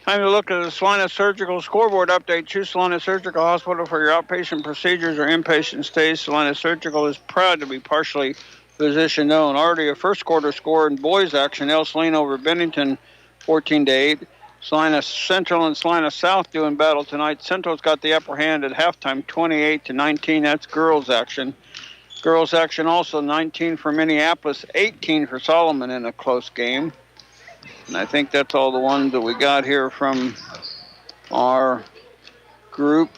Time to look at the Salina Surgical Scoreboard update. Choose Salina Surgical Hospital for your outpatient procedures or inpatient stays. Salina Surgical is proud to be partially physician-owned. Already a first quarter score in boys action. El Salina over Bennington, 14-8. Salina Central and Salina South doing battle tonight. Central's got the upper hand at halftime, 28-19. That's girls action. Girls action also 19 for Minneapolis, 18 for Solomon in a close game. And I think that's all the ones that we got here from our group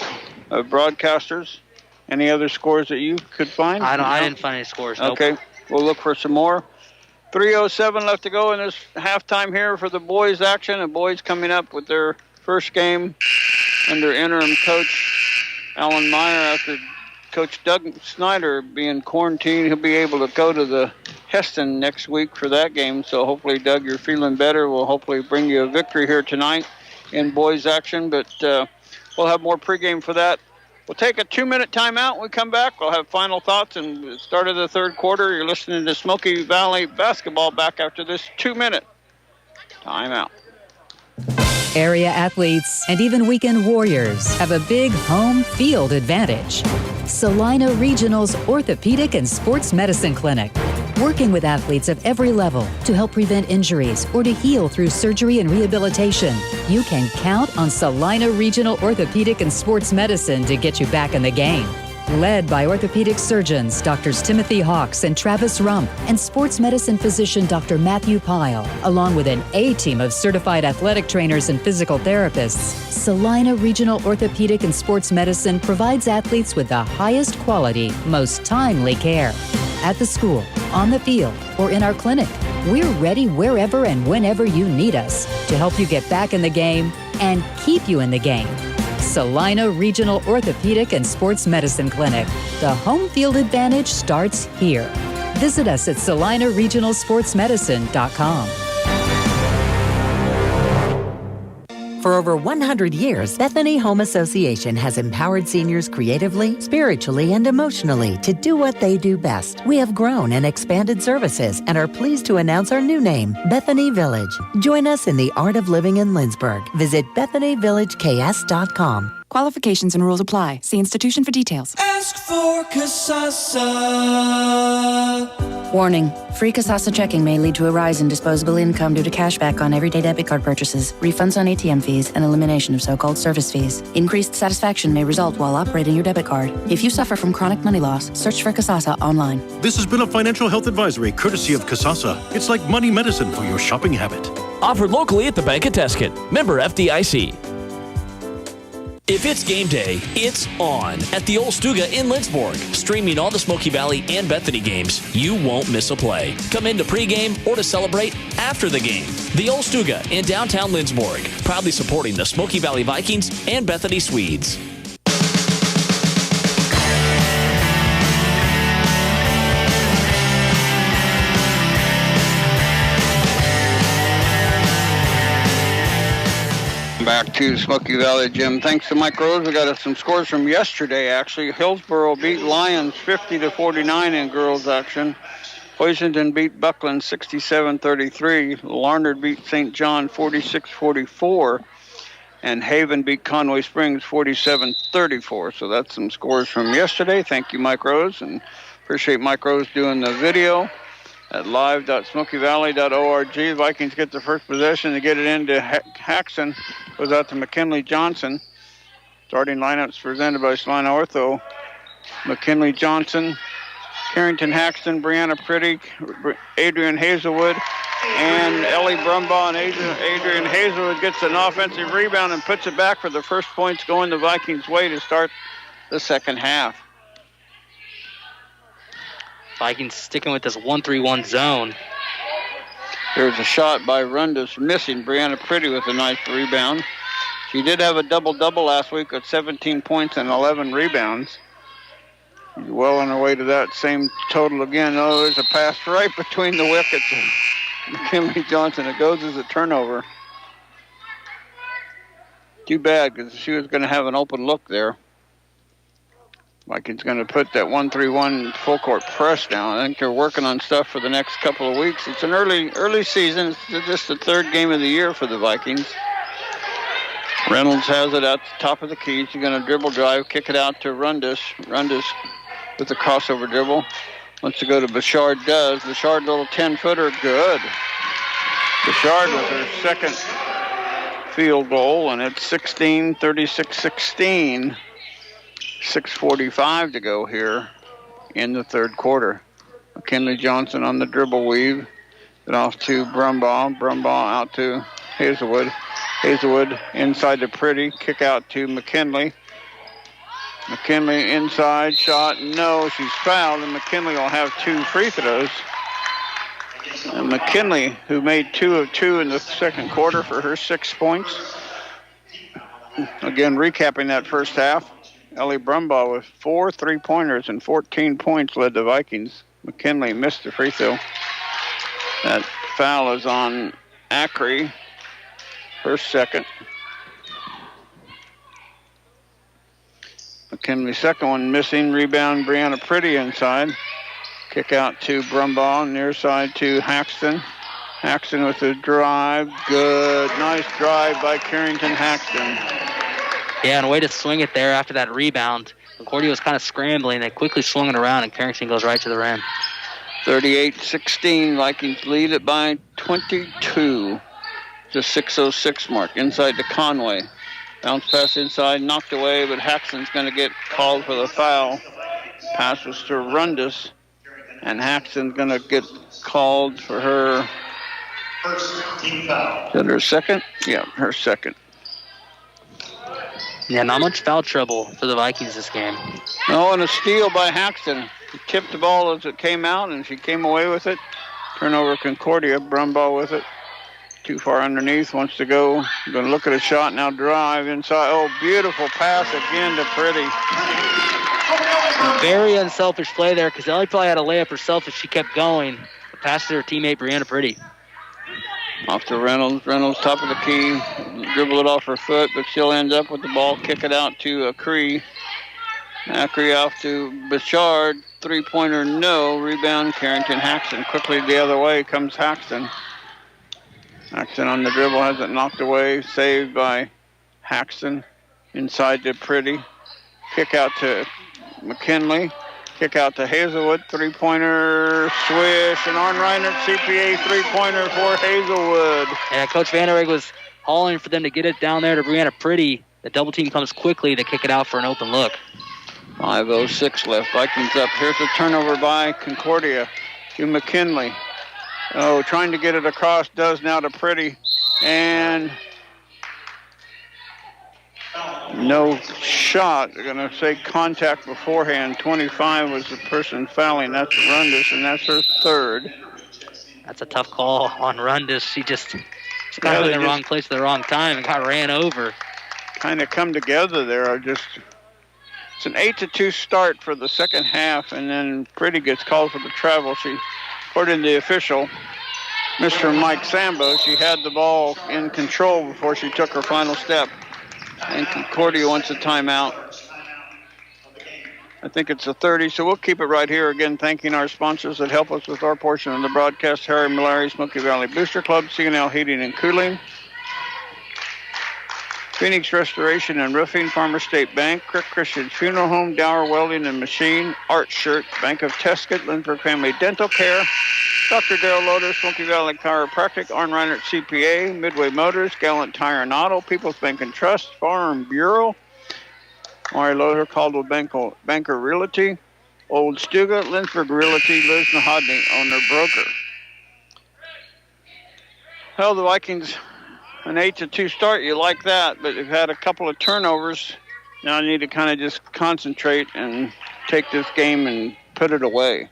of broadcasters. Any other scores that you could find? I didn't find any scores. Nope. Okay, we'll look for some more. 3:07 left to go in this halftime here for the boys action. The boys coming up with their first game under interim coach Alan Meyer, after Coach Doug Snyder being quarantined, he'll be able to go to the Heston next week for that game. So hopefully, Doug, you're feeling better. We'll hopefully bring you a victory here tonight in boys action. But we'll have more pregame for that. We'll take a 2-minute timeout. When we come back, we'll have final thoughts and the start of the third quarter. You're listening to Smoky Valley Basketball back after this 2-minute timeout. Area athletes and even weekend warriors have a big home field advantage. Salina Regional's Orthopedic and Sports Medicine Clinic, working with athletes of every level to help prevent injuries or to heal through surgery and rehabilitation. You can count on Salina Regional Orthopedic and Sports Medicine to get you back in the game. Led by orthopedic surgeons Drs. Timothy Hawks and Travis Rump and sports medicine physician Dr. Matthew Pyle, along with an A-team of certified athletic trainers and physical therapists, Salina Regional Orthopedic and Sports Medicine provides athletes with the highest quality, most timely care. At the school, on the field, or in our clinic, we're ready wherever and whenever you need us to help you get back in the game and keep you in the game. Salina Regional Orthopedic and Sports Medicine Clinic. The home field advantage starts here. Visit us at salinaregionalsportsmedicine.com. For over 100 years, Bethany Home Association has empowered seniors creatively, spiritually, and emotionally to do what they do best. We have grown and expanded services and are pleased to announce our new name, Bethany Village. Join us in the art of living in Lindsborg. Visit BethanyVillageKS.com. Qualifications and rules apply. See institution for details. Ask for Kasasa. Warning. Free Kasasa checking may lead to a rise in disposable income due to cashback on everyday debit card purchases, refunds on ATM fees, and elimination of so-called service fees. Increased satisfaction may result while operating your debit card. If you suffer from chronic money loss, search for Kasasa online. This has been a financial health advisory courtesy of Kasasa. It's like money medicine for your shopping habit. Offered locally at the Bank of Tuscan. Member FDIC. If it's game day, it's on at the Old Stuga in Lindsborg. Streaming all the Smoky Valley and Bethany games, you won't miss a play. Come in to pregame or to celebrate after the game. The Old Stuga in downtown Lindsborg, proudly supporting the Smoky Valley Vikings and Bethany Swedes. Back to Smoky Valley, Jim. Thanks to Mike Rose. We got some scores from yesterday, actually. Hillsboro beat Lyons 50-49 in girls action. Hoisington beat Buckland 67-33. Larned beat St. John 46-44. And Haven beat Conway Springs 47-34. So that's some scores from yesterday. Thank you, Mike Rose, and appreciate Mike Rose doing the video at live.smokyvalley.org. The Vikings get the first possession to get it into Haxon. Goes out to McKinley Johnson. Starting lineups presented by Salina Ortho. McKinley Johnson, Carrington Haxton, Brianna Pretty, Adrian Hazelwood, and Ellie Brumbaugh. And Adrian Hazelwood gets an offensive rebound and puts it back for the first points going the Vikings' way to start the second half. Vikings sticking with this 1-3-1 zone. There's a shot by Rundus missing. Brianna Pretty with a nice rebound. She did have a double-double last week with 17 points and 11 rebounds. She's well on her way to that same total again. Oh, there's a pass right between the wickets of McKinley Johnson. It goes as a turnover. Too bad, because she was going to have an open look there. Vikings going to put that 1-3-1 full court press down. I think they're working on stuff for the next couple of weeks. It's an early season. It's just the third game of the year for the Vikings. Reynolds has it at the top of the key. She's going to dribble drive, kick it out to Rundus. Rundus with the crossover dribble. Wants to go to Bouchard, does. Bouchard, little 10-footer, good. Bouchard with her second field goal, and it's 36-16. 6:45 to go here in the third quarter. McKinley Johnson on the dribble weave. Then off to Brumbaugh. Brumbaugh out to Hazelwood. Hazelwood inside to Pretty. Kick out to McKinley. McKinley inside shot. No, she's fouled, and McKinley will have 2 free throws. And McKinley, who made 2 of 2 in the second quarter for her 6 points. Again, recapping that first half. Ellie Brumbaugh with 4 3-pointers and 14 points led the Vikings. McKinley missed the free throw. That foul is on Acri, her second. McKinley's second one missing. Rebound, Brianna Pretty inside. Kick out to Brumbaugh, near side to Haxton. Haxton with the drive. Good. Nice drive by Carrington Haxton. Yeah, and a way to swing it there after that rebound. Concordia was kind of scrambling. They quickly swung it around, and Carrington goes right to the rim. 38-16. Vikings lead it by 22. The 6:06 mark. Inside to Conway. Bounce pass inside, knocked away, but Haxton's going to get called for the foul. Pass was to Rundis, and Haxton's going to get called for her First team foul. Is that her second? Yeah, her second. Yeah, not much foul trouble for the Vikings this game. No, and a steal by Haxton. She tipped the ball as it came out, and she came away with it. Turnover Concordia. Brumbaugh with it. Too far underneath. Wants to go. Going to look at a shot. Now drive inside. Oh, beautiful pass again to Pretty. Very unselfish play there because Ellie probably had a layup herself if she kept going. The pass to her teammate, Brianna Pretty. Off to Reynolds. Reynolds, top of the key. Dribble it off her foot, but she'll end up with the ball. Kick it out to Acri. Acri off to Bouchard. Three-pointer, no. Rebound, Carrington Haxton. Quickly the other way comes Haxton. Haxton on the dribble, has it knocked away. Saved by Haxton. Inside to Pretty. Kick out to McKinley. Kick out to Hazelwood. Three-pointer, swish. And Arn Reinert, CPA three-pointer for Hazelwood. Yeah, Coach Vanderweg was hauling for them to get it down there to Brianna Pretty. The double team comes quickly. They kick it out for an open look. 5:06 left. Vikings up. Here's a turnover by Concordia to McKinley. Oh, trying to get it across. Does now to Pretty. And no shot. They're going to say contact beforehand. 25 was the person fouling. That's Rundis, and that's her third. That's a tough call on Rundis. She got in the wrong place at the wrong time and got ran over. Kind of come together there. It's an 8-2 start for the second half, and then Pretty gets called for the travel. According to the official, Mr. Mike Sambo, she had the ball in control before she took her final step. And Concordia wants a timeout. I think it's a 30, so we'll keep it right here. Again, thanking our sponsors that help us with our portion of the broadcast. Harry Malari, Smoky Valley Booster Club, C&L Heating and Cooling, Phoenix Restoration and Roofing, Farmer State Bank, Crick Christian Funeral Home, Dower Welding and Machine, Art Shirt, Bank of Tesket, Lindbergh Family Dental Care, Dr. Dale Loader, Smoky Valley Chiropractic, Arn Reinert CPA, Midway Motors, Gallant Tire and Auto, People's Bank and Trust, Farm Bureau, Mari Loader, Caldwell Banker Realty, Old Stuga, Lindsberg Realty, Liz Nahodny, owner broker. Well, the Vikings, an 8-2 start, you like that, but they've had a couple of turnovers. Now I need to kind of just concentrate and take this game and put it away.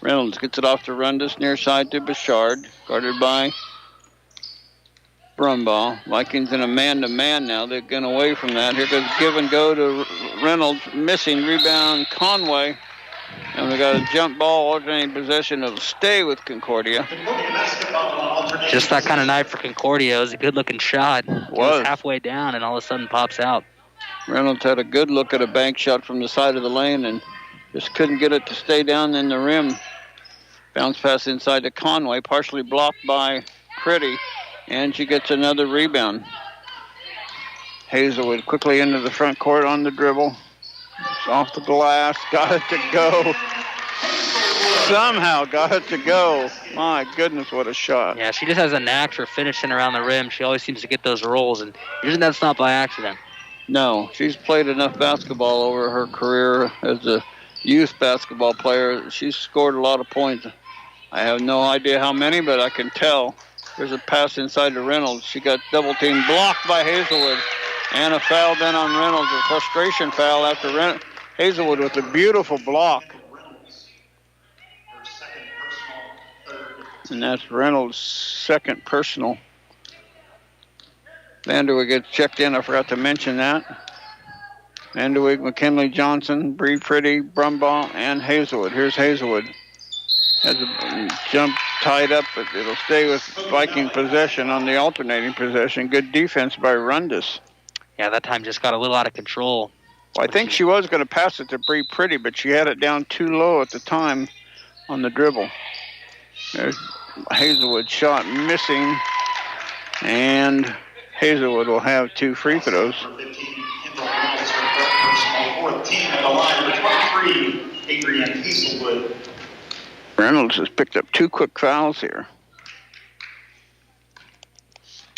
Reynolds gets it off to Rundis, near side to Bouchard, guarded by Brumbaugh. Vikings in a man-to-man now. They're going away from that. Here goes give and go to Reynolds, missing rebound Conway. And we got a jump ball, alternating possession. It'll stay with Concordia. Just that kind of night for Concordia. It was a good-looking shot. It was halfway down and all of a sudden pops out. Reynolds had a good look at a bank shot from the side of the lane and just couldn't get it to stay down in the rim. Bounce pass inside to Conway, partially blocked by Pretty, and she gets another rebound. Hazelwood quickly into the front court on the dribble. It's off the glass, got it to go. Somehow got it to go. My goodness, what a shot. Yeah, she just has a knack for finishing around the rim. She always seems to get those rolls, and usually that's not by accident. No, she's played enough basketball over her career as a youth basketball player. She's scored a lot of points. I have no idea how many, but I can tell. There's a pass inside to Reynolds. She got double team blocked by Hazelwood. And a foul then on Reynolds, a frustration foul after Hazelwood with a beautiful block. And that's Reynolds' second personal. Vanderwood gets checked in. I forgot to mention that. Vanderweg, McKinley, Johnson, Bree Pretty, Brumbaugh, and Hazelwood. Here's Hazelwood. Has a jump tied up, but it'll stay with Viking possession on the alternating possession. Good defense by Rundis. Yeah, that time just got a little out of control. Well, I think she was going to pass it to Bree Pretty, but she had it down too low at the time on the dribble. There's Hazelwood shot missing, and Hazelwood will have 2 free throws. Reynolds has picked up 2 quick fouls here.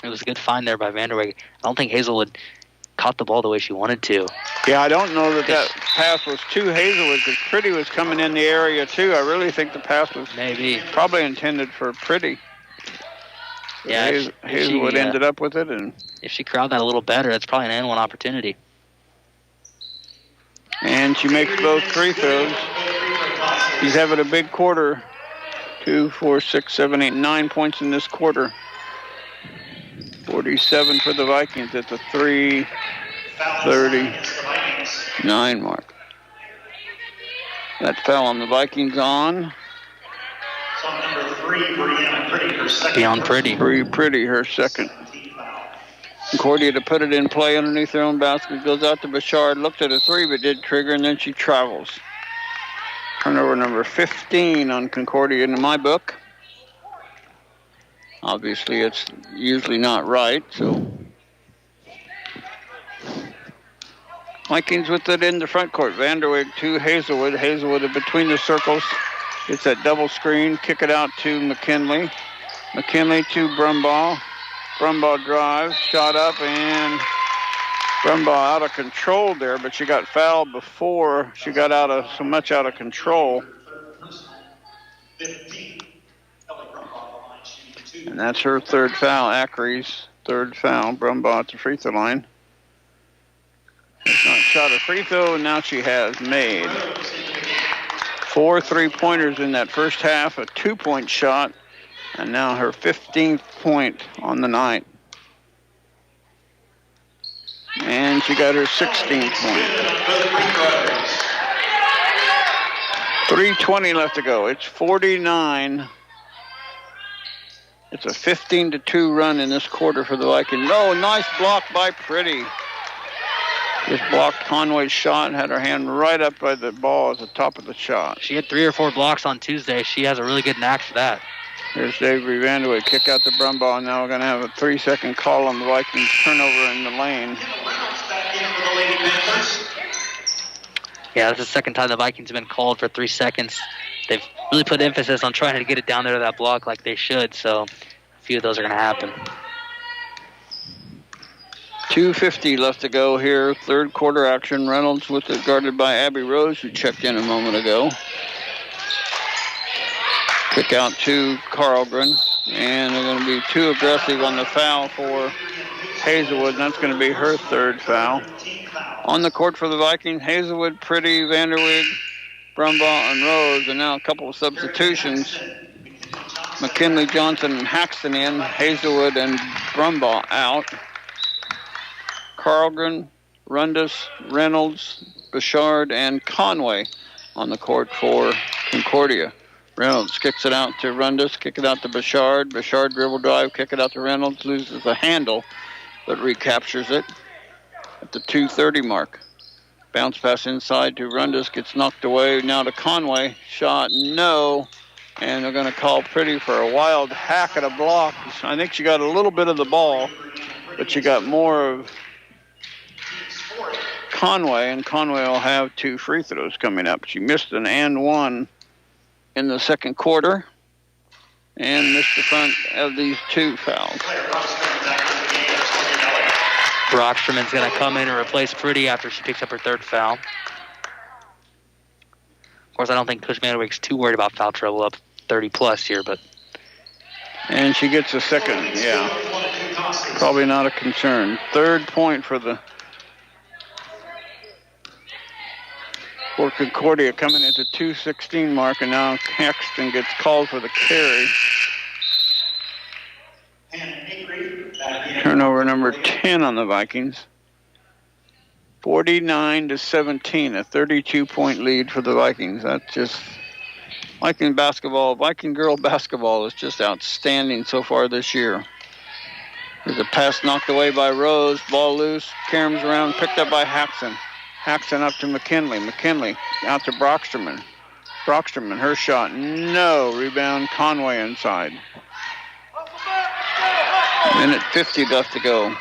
It was a good find there by Vanderweg. I don't think Hazelwood caught the ball the way she wanted to. Yeah, I don't know that pass was to Hazelwood because Pretty was coming in the area too. I really think the pass was probably intended for Pretty. Yeah, Hazelwood ended up with it, and if she crowded that a little better, that's probably an N1 opportunity. And she makes both free throws. She's having a big quarter. 2, 4, 6, 7, 8, 9 points in this quarter. 47 for the Vikings at the 3:39 mark. That foul on the Vikings on. Beyond Pretty. Bree Pretty, her second. Concordia to put it in play underneath their own basket. Goes out to Bouchard. Looked at a 3, but did trigger, and then she travels. Turnover number 15 on Concordia in my book. Obviously, it's usually not right, so. Vikings with it in the front court. Vanderweg to Hazelwood. Hazelwood between the circles. Gets that double screen. Kick it out to McKinley. McKinley to Brumbaugh. Brumbaugh drives. Shot up, and Brumbaugh out of control there, but she got fouled before she got so much out of control. And that's her 3rd foul, Ackery's 3rd foul. Brumbaugh at the free throw line. Has not shot a free throw, and now she has made 4 3-pointers in that first half, a 2-point shot, and now her 15th point on the night. And she got her 16th point. 3:20 left to go. It's 49. It's a 15-2 run in this quarter for the Vikings. Oh, nice block by Pretty. Just blocked Conway's shot and had her hand right up by the ball at the top of the shot. She had 3 or 4 blocks on Tuesday. She has a really good knack for that. Here's Avery Vanderweg. Kick out the Brumbaugh, and now we're going to have a 3-second call on the Vikings turnover in the lane. Yeah, that's the second time the Vikings have been called for 3 seconds. They've really put emphasis on trying to get it down there to that block like they should, so a few of those are going to happen. 2:50 left to go here. 3rd quarter action. Reynolds with it guarded by Abby Rose, who checked in a moment ago. Kick out to Carlgren, and they're going to be too aggressive on the foul for Hazelwood, and that's going to be her 3rd foul. On the court for the Vikings, Hazelwood, Pretty, Vanderweg, Brumbaugh, and Rose, and now a couple of substitutions. McKinley, Johnson, and Haxton in, Hazelwood and Brumbaugh out. Carlgren, Rundis, Reynolds, Bouchard, and Conway on the court for Concordia. Reynolds kicks it out to Rundis, kick it out to Bouchard. Bouchard dribble drive, kick it out to Reynolds, loses the handle, but recaptures it at the 2:30 mark. Bounce pass inside to Rundis, gets knocked away. Now to Conway, shot no, and they're going to call Pretty for a wild hack at a block. I think she got a little bit of the ball, but she got more of Conway, and Conway will have 2 free throws coming up. She missed an and 1 in the second quarter and missed the front of these 2 fouls. Brocksterman's going to come in and replace Pretty after she picks up her 3rd foul. Of course, I don't think Coach Vanderweg's too worried about foul trouble up 30-plus here, but... And she gets a second, yeah. Probably not a concern. 3rd point for Concordia coming at the 2:16 mark, and now Haxton gets called for the carry. Turnover number 10 on the Vikings. 49-17, a 32-point lead for the Vikings. That's just Viking basketball. Viking girl basketball is just outstanding so far this year. There's a pass knocked away by Rose. Ball loose. Caroms around, picked up by Haxon. Haxon up to McKinley. McKinley out to Brocksterman. Brocksterman, her shot. No. Rebound, Conway inside. Minute 50 left to go.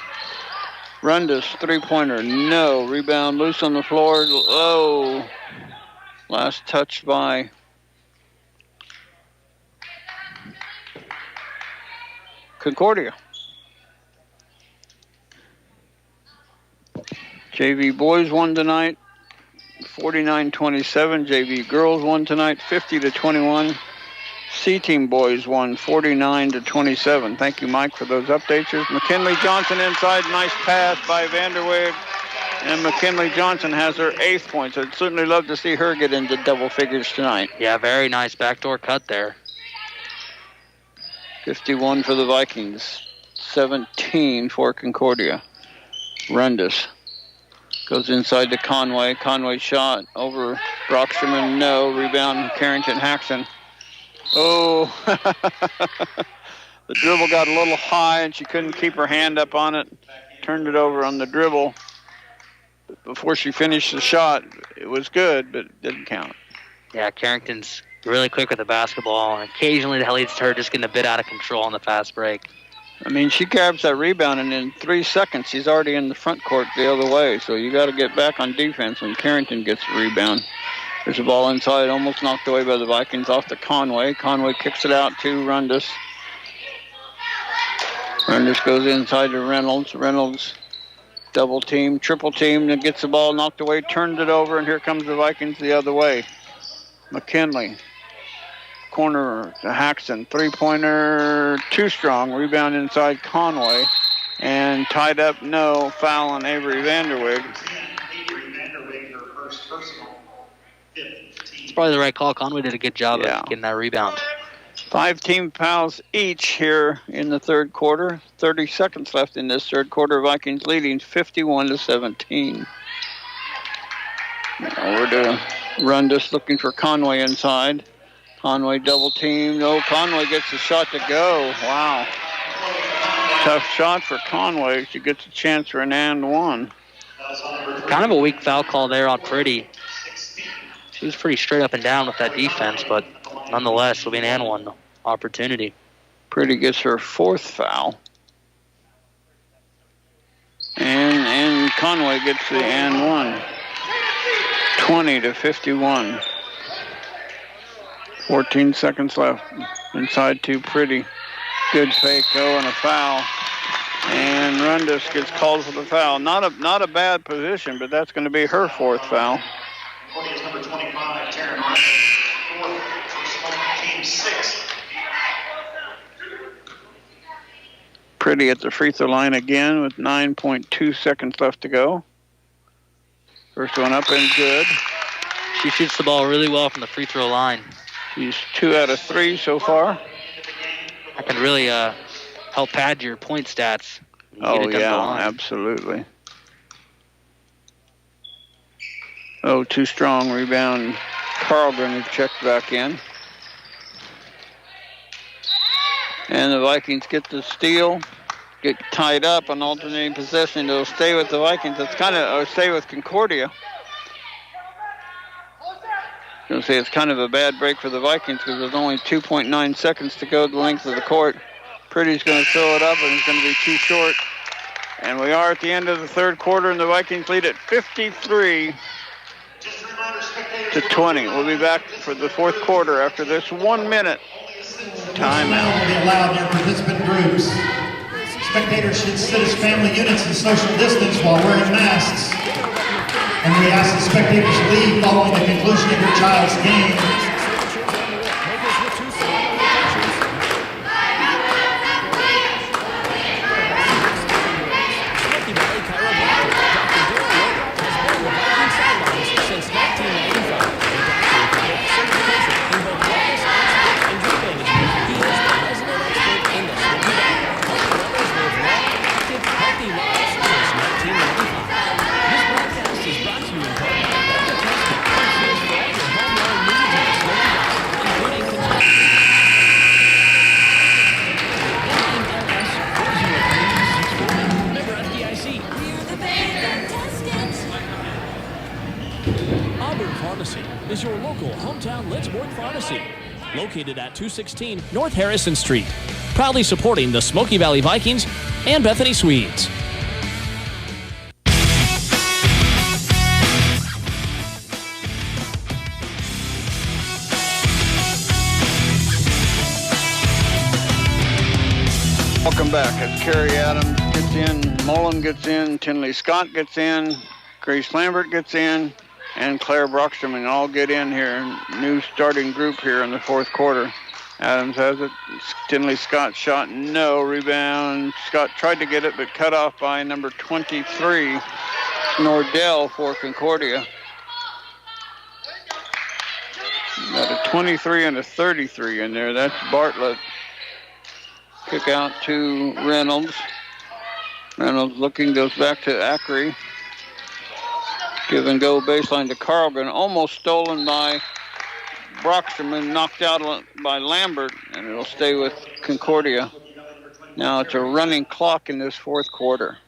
Rundus, three-pointer. No. Rebound, loose on the floor. Oh. Last touch by Concordia. JV boys won tonight, 49-27. JV girls won tonight, 50-21. C-team boys won 49-27. Thank you, Mike, for those updates. Here's McKinley Johnson inside. Nice pass by Vanderweg. And McKinley Johnson has her 8th point. So I'd certainly love to see her get into double figures tonight. Yeah, very nice backdoor cut there. 51 for the Vikings, 17 for Concordia. Rundus goes inside to Conway. Conway shot over Brocksterman. No. Rebound, Carrington Haxon. Oh, the dribble got a little high and she couldn't keep her hand up on it. Turned it over on the dribble. Before she finished the shot, it was good, but it didn't count. Yeah, Carrington's really quick with the basketball, and occasionally that leads to her just getting a bit out of control on the fast break. I mean, she grabs that rebound, and in 3 seconds, she's already in the front court the other way. So you got to get back on defense when Carrington gets the rebound. There's a ball inside, almost knocked away by the Vikings, off to Conway. Conway kicks it out to Rundus. Rundus goes inside to Reynolds. Reynolds double team, triple team, then gets the ball knocked away, turns it over, and here comes the Vikings the other way. McKinley. Corner to Haxon. Three-pointer, too strong. Rebound inside Conway. And tied up, no. Foul on Avery Vanderweg. It's probably the right call. Conway did a good job of getting that rebound. 5 team fouls each here in the third quarter. 30 seconds left in this third quarter. Vikings leading 51-17. Over to Rundus looking for Conway inside. Conway double team. No, Conway gets the shot to go. Wow. Tough shot for Conway. She gets a chance for an and one. Kind of a weak foul call there on Pretty. She was pretty straight up and down with that defense, but nonetheless, it'll be an and one opportunity. Pretty gets her 4th foul. And Conway gets the and one. 20-51. 14 seconds left. Inside to Pretty. Good fake, and a foul. And Rundus gets called for the foul. Not a bad position, but that's going to be her 4th foul. Number 25, Taryn Martin, 4th for team 6. Pretty at the free throw line again with 9.2 seconds left to go. First one up and good. She shoots the ball really well from the free throw line. She's 2 out of 3 so far. That can really help pad your point stats. Oh, yeah, absolutely. Oh, too strong. Rebound. Carlgren who checked back in. And the Vikings get the steal, get tied up on alternating possession. They'll stay with the Vikings. It's or stay with Concordia. I was going to say it's kind of a bad break for the Vikings because there's only 2.9 seconds to go the length of the court. Pretty's going to fill it up, and it's going to be too short. And we are at the end of the third quarter, and the Vikings lead at 53-20. We'll be back for the fourth quarter after this 1 minute timeout. Will be allowed in your participant groups. Spectators should sit as family units in social distance while wearing masks. And we ask the spectators to leave following the conclusion of your child's game. Auburn Pharmacy is your local hometown Lindsborg pharmacy, located at 216 North Harrison Street, proudly supporting the Smoky Valley Vikings and Bethany Swedes. Welcome back as Carrie Adams gets in, Mullen gets in, Tinley Scott gets in, Grace Lambert gets in, and Claire Brockstrom all get in here. New starting group here in the fourth quarter. Adams has it. Tinley Scott shot, no. Rebound. Scott tried to get it, but cut off by number 23, Nordell for Concordia. Got a 23 and a 33 in there. That's Bartlett. Kick out to Reynolds. Reynolds looking, goes back to Ackery. Give and go baseline to Carlgren. Almost stolen by Brockstrom and knocked out by Lambert, and it'll stay with Concordia. Now it's a running clock in this fourth quarter.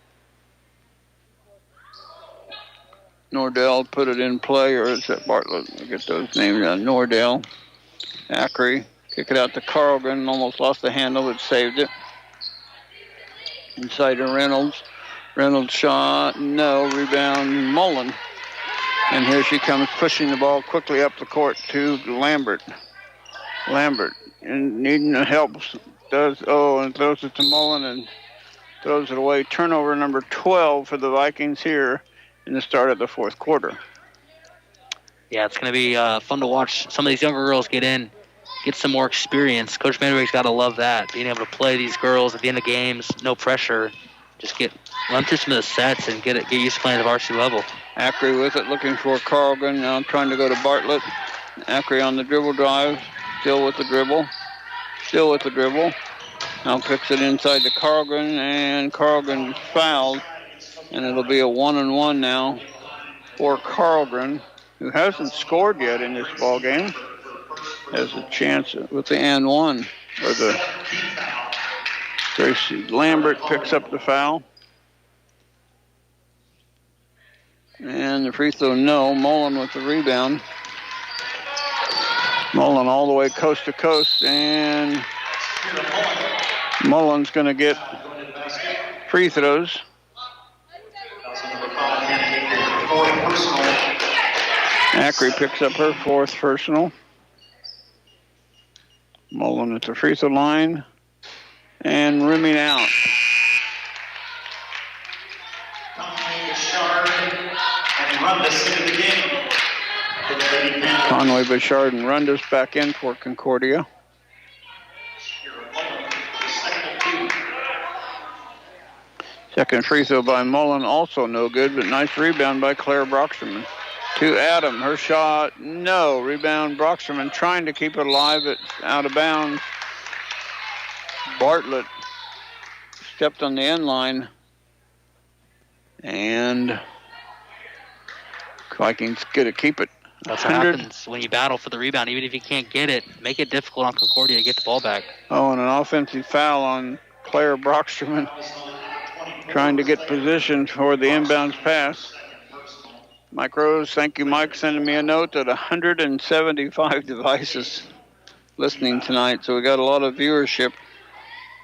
Nordell put it in play, or is that Bartlett? I'll get those names down. Nordell. Ackery. Kick it out to Carlgren. Almost lost the handle, but saved it. Inside to Reynolds. Reynolds shot. No. Rebound. Mullen. And here she comes pushing the ball quickly up the court to Lambert. Lambert needing help. And throws it to Mullen and throws it away. Turnover number 12 for the Vikings here in the start of the fourth quarter. Yeah, it's going to be fun to watch some of these younger girls get in, get some more experience. Coach Manderbeck's got to love that, being able to play these girls at the end of games, no pressure. Just run through some of the sets and get used to playing at the varsity level. Ackery with it, looking for Carlgren. Now trying to go to Bartlett. Ackery on the dribble drive. Still with the dribble. Now picks it inside to Carlgren, and Carlgren fouled. And it'll be a 1-on-1 now for Carlgren, who hasn't scored yet in this ball game. Has a chance with the and one. Or the Gracie Lambert picks up the foul. And the free throw, no. Mullen with the rebound. Mullen all the way coast to coast, and Mullen's going to get free throws. Ackery picks up her fourth personal. Mullen at the free throw line and rimming out. Conway, Bouchard, and Rundus back in for Concordia. Second free throw by Mullen, also no good, but nice rebound by Claire Brockstrom. To Adam, her shot, no. Rebound, Brockstrom trying to keep it alive, but out of bounds. Bartlett stepped on the end line, and Vikings get to keep it. That's what happens when you battle for the rebound. Even if you can't get it, make it difficult on Concordia to get the ball back. Oh, and an offensive foul on Claire Brockstrom, trying to get position for the inbounds pass. Mike Rose, thank you, Mike, sending me a note that 175 devices listening tonight, so we got a lot of viewership.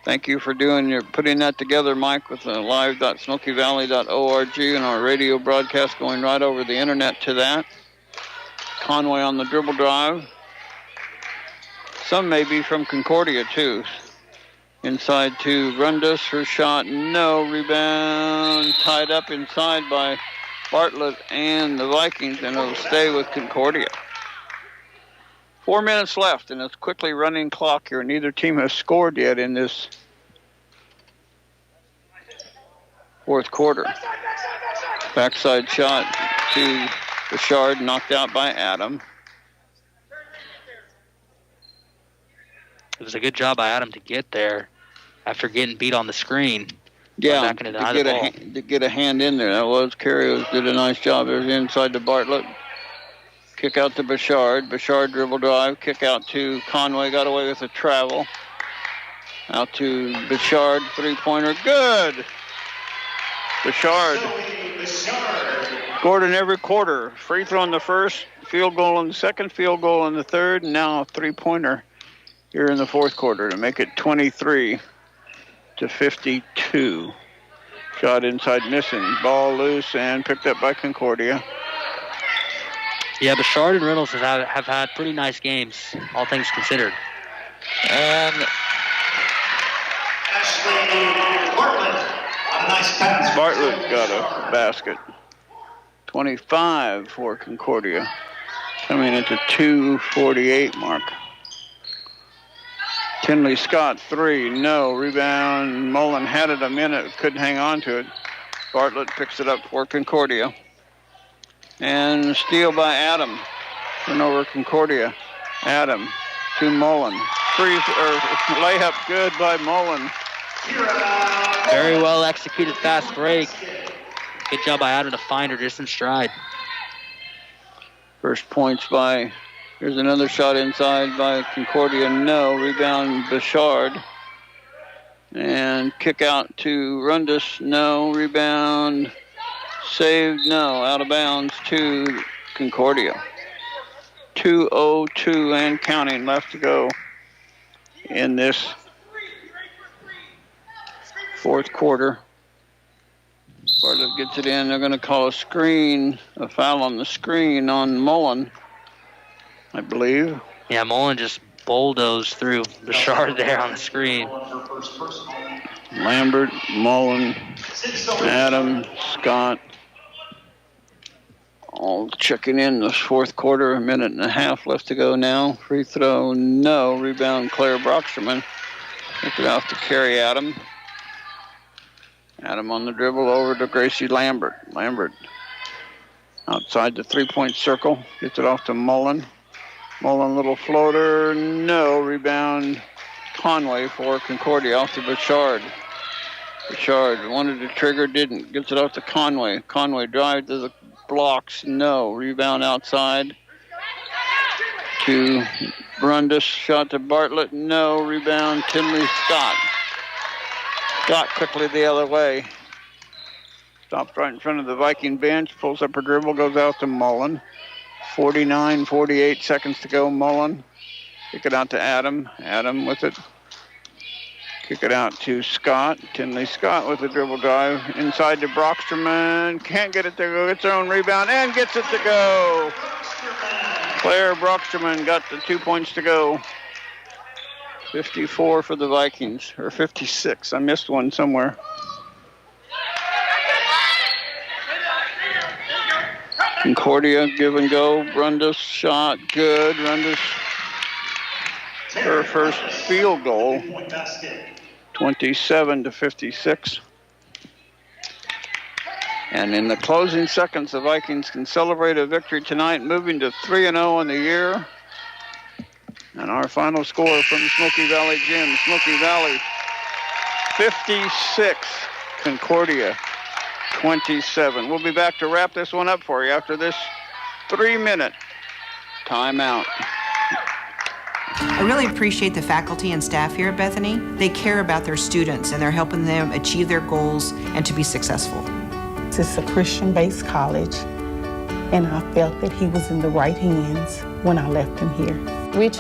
Thank you for putting that together, Mike, with the live.smokyvalley.org and our radio broadcast going right over the internet to that. Conway on the dribble drive. Some may be from Concordia, too. Inside to Rundus, her shot, no. Rebound, tied up inside by Bartlett and the Vikings, and it'll stay with Concordia. 4 minutes left, and it's quickly running clock here. Neither team has scored yet in this fourth quarter. Backside shot to Bouchard, knocked out by Adam. It was a good job by Adam to get there after getting beat on the screen. Yeah, to get a hand in there. That was Carey did a nice job. It was inside to Bartlett. Kick out to Bouchard. Bouchard dribble drive. Kick out to Conway. Got away with a travel. Out to Bouchard. Three-pointer. Good. Bouchard scored in every quarter. Free throw in the first, field goal in the second, field goal in the third, and now a three-pointer here in the fourth quarter to make it 23-52. Shot inside missing. Ball loose and picked up by Concordia. Yeah, Bouchard and Reynolds have had pretty nice games, all things considered. And Bartlett got a basket. 25 for Concordia. Coming into 2:48 mark. Tinley Scott, 3, no. Rebound, Mullen had it a minute, couldn't hang on to it. Bartlett picks it up for Concordia. And steal by Adam. Turnover Concordia. Adam to Mullen. Layup good by Mullen. Very well executed fast break. Good job by Adam to find her just in stride. First points by, here's another shot inside by Concordia, no. Rebound Bouchard. And kick out to Rundus, no. Rebound saved, no. Out of bounds to Concordia. 2:02 and counting left to go in this fourth quarter. Bartlett gets it in. They're going to call a foul on the screen on Mullen, I believe. Yeah, Mullen just bulldozed through Bouchard there on the screen. Lambert, Mullen, Adam, Scott, all checking in this fourth quarter. A minute and a half left to go now. Free throw, no. Rebound, Claire Brocksterman. Took it off to Carrie Adam. Adam on the dribble over to Gracie Lambert. Lambert outside the three-point circle. Gets it off to Mullen. Mullen, little floater, no. Rebound, Conway for Concordia off to Bouchard. Bouchard wanted to trigger, didn't. Gets it off to Conway. Conway drive to the blocks, no. Rebound outside to Brundis. Shot to Bartlett, no. Rebound, Tinley Scott. Scott quickly the other way. Stops right in front of the Viking bench, pulls up her dribble, goes out to Mullen. 48 seconds to go, Mullen. Kick it out to Adam. Adam with it. Kick it out to Scott. Tinley Scott with the dribble drive. Inside to Brocksterman. Can't get it to go. Gets her own rebound and gets it to go. Claire Brocksterman got the 2 points to go. 54 for the Vikings, or 56. I missed one somewhere. Concordia, give and go. Rundus shot, good. Rundus, her first field goal. 27-56. And in the closing seconds, the Vikings can celebrate a victory tonight, moving to 3-0 in the year. And our final score from Smoky Valley Gym, Smoky Valley 56, Concordia 27. We'll be back to wrap this one up for you after this 3-minute timeout. I really appreciate the faculty and staff here at Bethany. They care about their students and they're helping them achieve their goals and to be successful. It's a Christian-based college, and I felt that he was in the right hands when I left him here. We